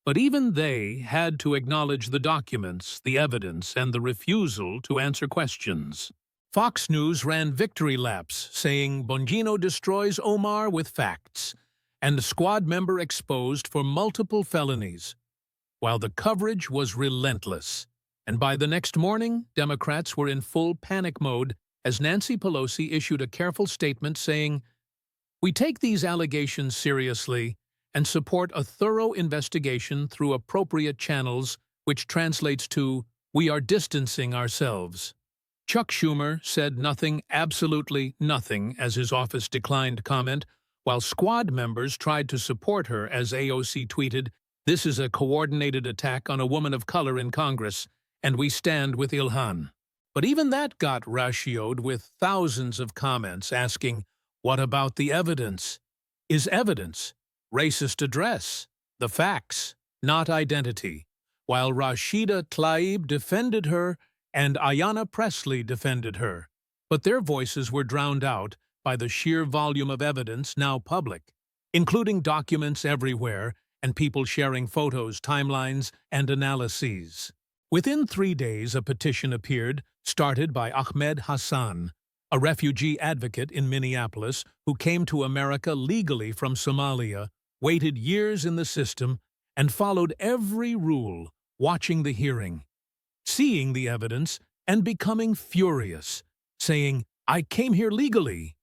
Speaker 1: But even they had to acknowledge the documents, the evidence, and the refusal to answer questions. Fox News ran victory laps, saying Bongino destroys Omar with facts, and squad member exposed for multiple felonies, while the coverage was relentless. And by the next morning, Democrats were in full panic mode as Nancy Pelosi issued a careful statement saying, we take these allegations seriously and support a thorough investigation through appropriate channels, which translates to, we are distancing ourselves. Chuck Schumer said nothing, absolutely nothing, as his office declined comment, while squad members tried to support her, as AOC tweeted, this is a coordinated attack on a woman of color in Congress, and we stand with Ilhan. But even that got ratioed with thousands of comments asking, what about the evidence? Is evidence racist address? The facts, not identity. While Rashida Tlaib defended her and Ayanna Pressley defended her, but their voices were drowned out by the sheer volume of evidence now public, including documents everywhere and people sharing photos, timelines, and analyses. Within 3 days, a petition appeared, started by Ahmed Hassan, a refugee advocate in Minneapolis who came to America legally from Somalia, waited years in the system, and followed every rule, watching the hearing, seeing the evidence, and becoming furious, saying, I came here legally.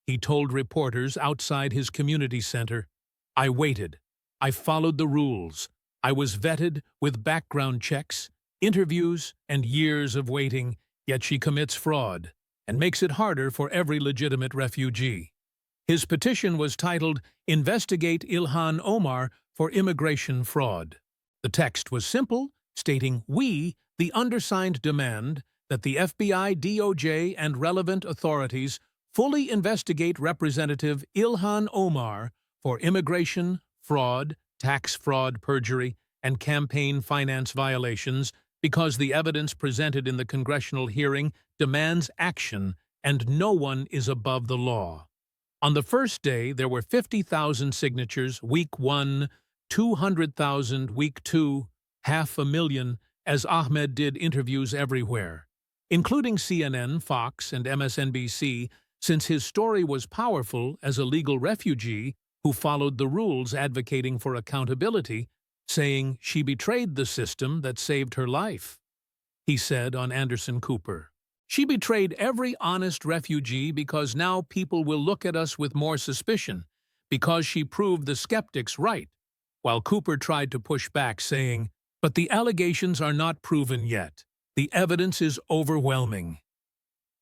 Speaker 1: He told reporters outside his community center, I waited. I followed the rules. I was vetted with background checks, interviews, and years of waiting, yet she commits fraud and makes it harder for every legitimate refugee. His petition was titled, Investigate Ilhan Omar for Immigration Fraud. The text was simple, stating, we, the undersigned, demand that the FBI, DOJ, and relevant authorities fully investigate Representative Ilhan Omar for immigration, fraud, tax fraud, perjury, and campaign finance violations because the evidence presented in the congressional hearing demands action and no one is above the law. On the first day, there were 50,000 signatures, week 1, 200,000, week 2, 500,000, as Ahmed did interviews everywhere, including CNN, Fox, and MSNBC, since his story was powerful as a legal refugee who followed the rules advocating for accountability, saying she betrayed the system that saved her life. He said on Anderson Cooper, "She betrayed every honest refugee because now people will look at us with more suspicion, because she proved the skeptics right," while Cooper tried to push back, saying, "But the allegations are not proven yet. The evidence is overwhelming."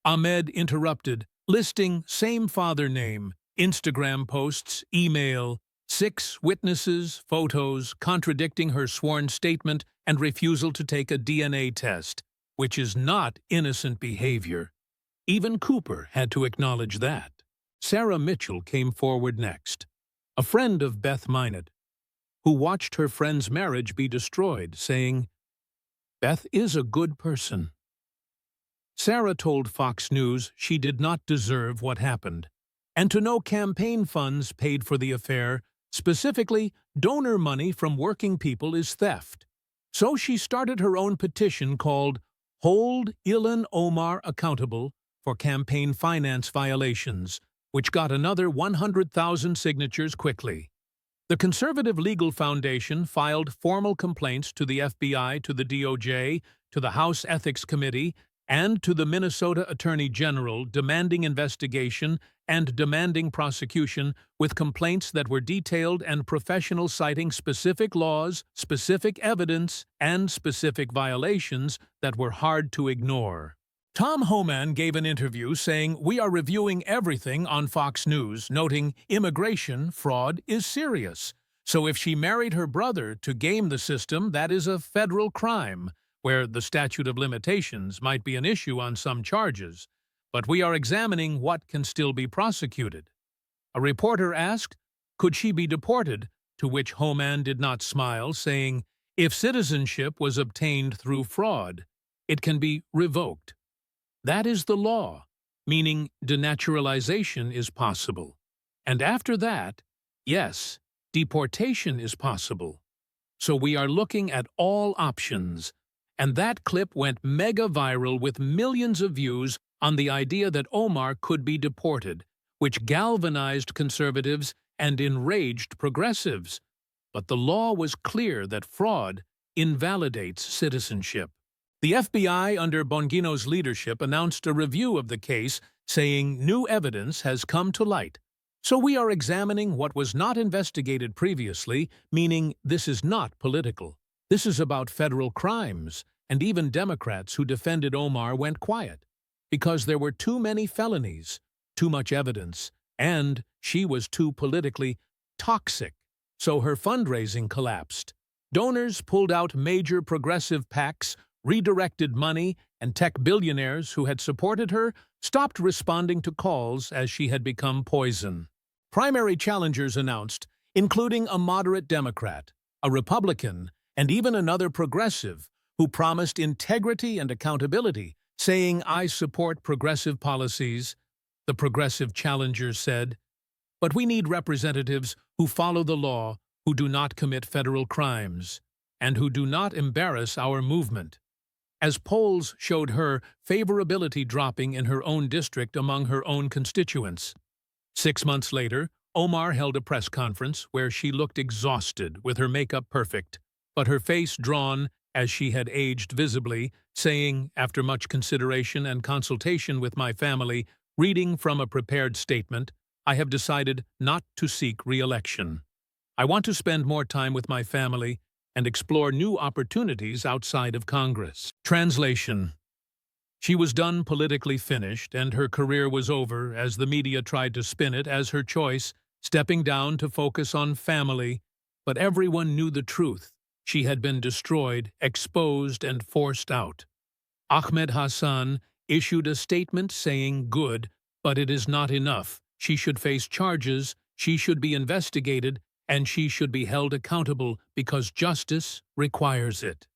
Speaker 1: Ahmed interrupted, listing same father name, Instagram posts, email, 6 witnesses, photos contradicting her sworn statement and refusal to take a DNA test, which is not innocent behavior. Even Cooper had to acknowledge that. Sarah Mitchell came forward next, a friend of Beth Minot, who watched her friend's marriage be destroyed, saying, "Beth is a good person." Sarah told Fox News she did not deserve what happened, and to no campaign funds paid for the affair, specifically donor money from working people, is theft. So she started her own petition called Hold Ilhan Omar Accountable for Campaign Finance Violations, which got another 100,000 signatures quickly. The Conservative Legal Foundation filed formal complaints to the FBI, to the DOJ, to the House Ethics Committee, and to the Minnesota Attorney General, demanding investigation and demanding prosecution, with complaints that were detailed and professional, citing specific laws, specific evidence, and specific violations that were hard to ignore. Tom Homan gave an interview saying, "We are reviewing everything on Fox News, noting immigration fraud is serious. So if she married her brother to game the system, that is a federal crime, where the statute of limitations might be an issue on some charges. But we are examining what can still be prosecuted." A reporter asked, could she be deported, to which Homan did not smile, saying, "If citizenship was obtained through fraud, it can be revoked. That is the law, meaning denaturalization is possible. And after that, yes, deportation is possible. So we are looking at all options." And that clip went mega viral with millions of views on the idea that Omar could be deported, which galvanized conservatives and enraged progressives. But the law was clear that fraud invalidates citizenship. The FBI, under Bongino's leadership, announced a review of the case, saying new evidence has come to light. So we are examining what was not investigated previously, meaning this is not political. This is about federal crimes, and even Democrats who defended Omar went quiet, because there were too many felonies, too much evidence, and she was too politically toxic. So her fundraising collapsed. Donors pulled out, major progressive PACs redirected money, and tech billionaires who had supported her stopped responding to calls as she had become poison. Primary challengers announced, including a moderate Democrat, a Republican, and even another progressive, who promised integrity and accountability, saying, "I support progressive policies." The progressive challengers said, "But we need representatives who follow the law, who do not commit federal crimes, and who do not embarrass our movement." As polls showed her favorability dropping in her own district among her own constituents. 6 months later, Omar held a press conference where she looked exhausted, with her makeup perfect, but her face drawn as she had aged visibly, saying, after much consideration and consultation with my family, reading from a prepared statement, "I have decided not to seek re-election. I want to spend more time with my family and explore new opportunities outside of Congress." Translation. She was done, politically finished, and her career was over as the media tried to spin it as her choice, stepping down to focus on family. But everyone knew the truth. She had been destroyed, exposed, and forced out. Ahmed Hassan issued a statement saying, "Good, but it is not enough. She should face charges, she should be investigated, and she should be held accountable because justice requires it."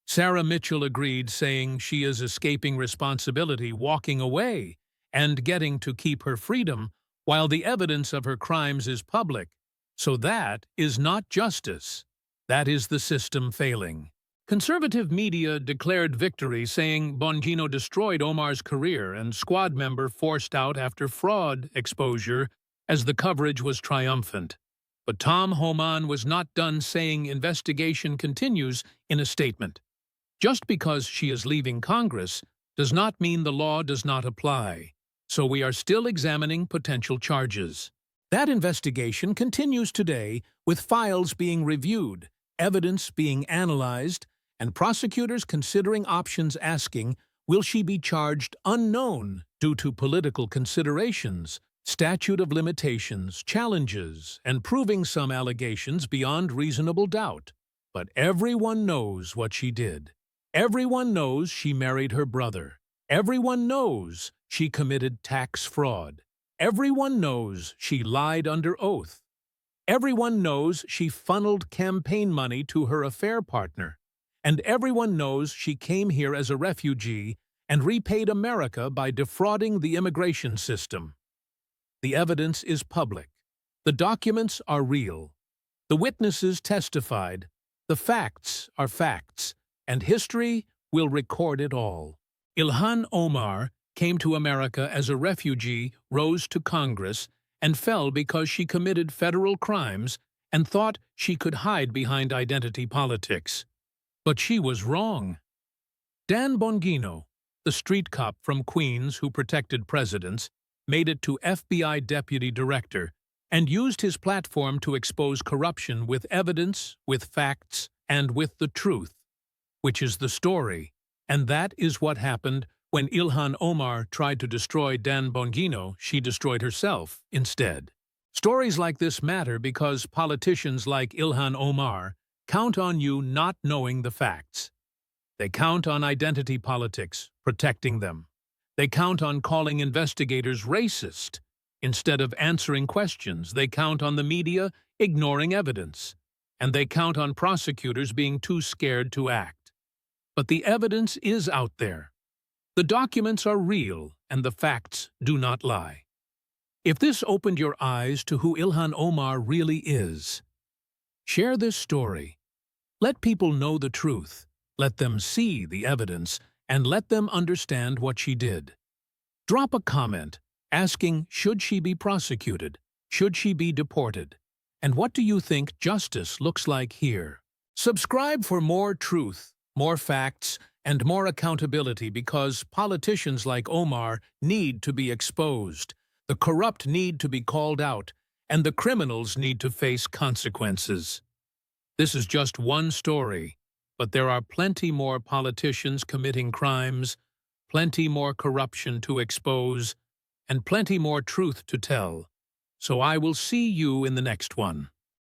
Speaker 1: Sarah Mitchell agreed, saying she is escaping responsibility, walking away, and getting to keep her freedom, while the evidence of her crimes is public. So that is not justice. That is the system failing. Conservative media declared victory, saying Bongino destroyed Omar's career and squad member forced out after fraud exposure as the coverage was triumphant. But Tom Homan was not done, saying investigation continues in a statement. Just because she is leaving Congress does not mean the law does not apply, so we are still examining potential charges. That investigation continues today, with files being reviewed, evidence being analyzed, and prosecutors considering options, asking, will she be charged unknown due to political considerations, statute of limitations, challenges, and proving some allegations beyond reasonable doubt? But everyone knows what she did. Everyone knows she married her brother. Everyone knows she committed tax fraud. Everyone knows she lied under oath. Everyone knows she funneled campaign money to her affair partner. And everyone knows she came here as a refugee and repaid America by defrauding the immigration system. The evidence is public. The documents are real. The witnesses testified. The facts are facts, and history will record it all. Ilhan Omar came to America as a refugee, rose to Congress, and fell because she committed federal crimes and thought she could hide behind identity politics. But she was wrong. Dan Bongino, the street cop from Queens who protected presidents, made it to FBI deputy director and used his platform to expose corruption with evidence, with facts, and with the truth, which is the story. And that is what happened when Ilhan Omar tried to destroy Dan Bongino. She destroyed herself instead. Stories like this matter because politicians like Ilhan Omar count on you not knowing the facts. They count on identity politics protecting them. They count on calling investigators racist. Instead of answering questions, they count on the media ignoring evidence. And they count on prosecutors being too scared to act. But the evidence is out there. The documents are real, and the facts do not lie. If this opened your eyes to who Ilhan Omar really is, share this story. Let people know the truth. Let them see the evidence, and let them understand what she did. Drop a comment asking, should she be prosecuted? Should she be deported? And what do you think justice looks like here? Subscribe for more truth, more facts, and more accountability, because politicians like Omar need to be exposed, the corrupt need to be called out, and the criminals need to face consequences. This is just one story, but there are plenty more politicians committing crimes, plenty more corruption to expose, and plenty more truth to tell. So I will see you in the next one.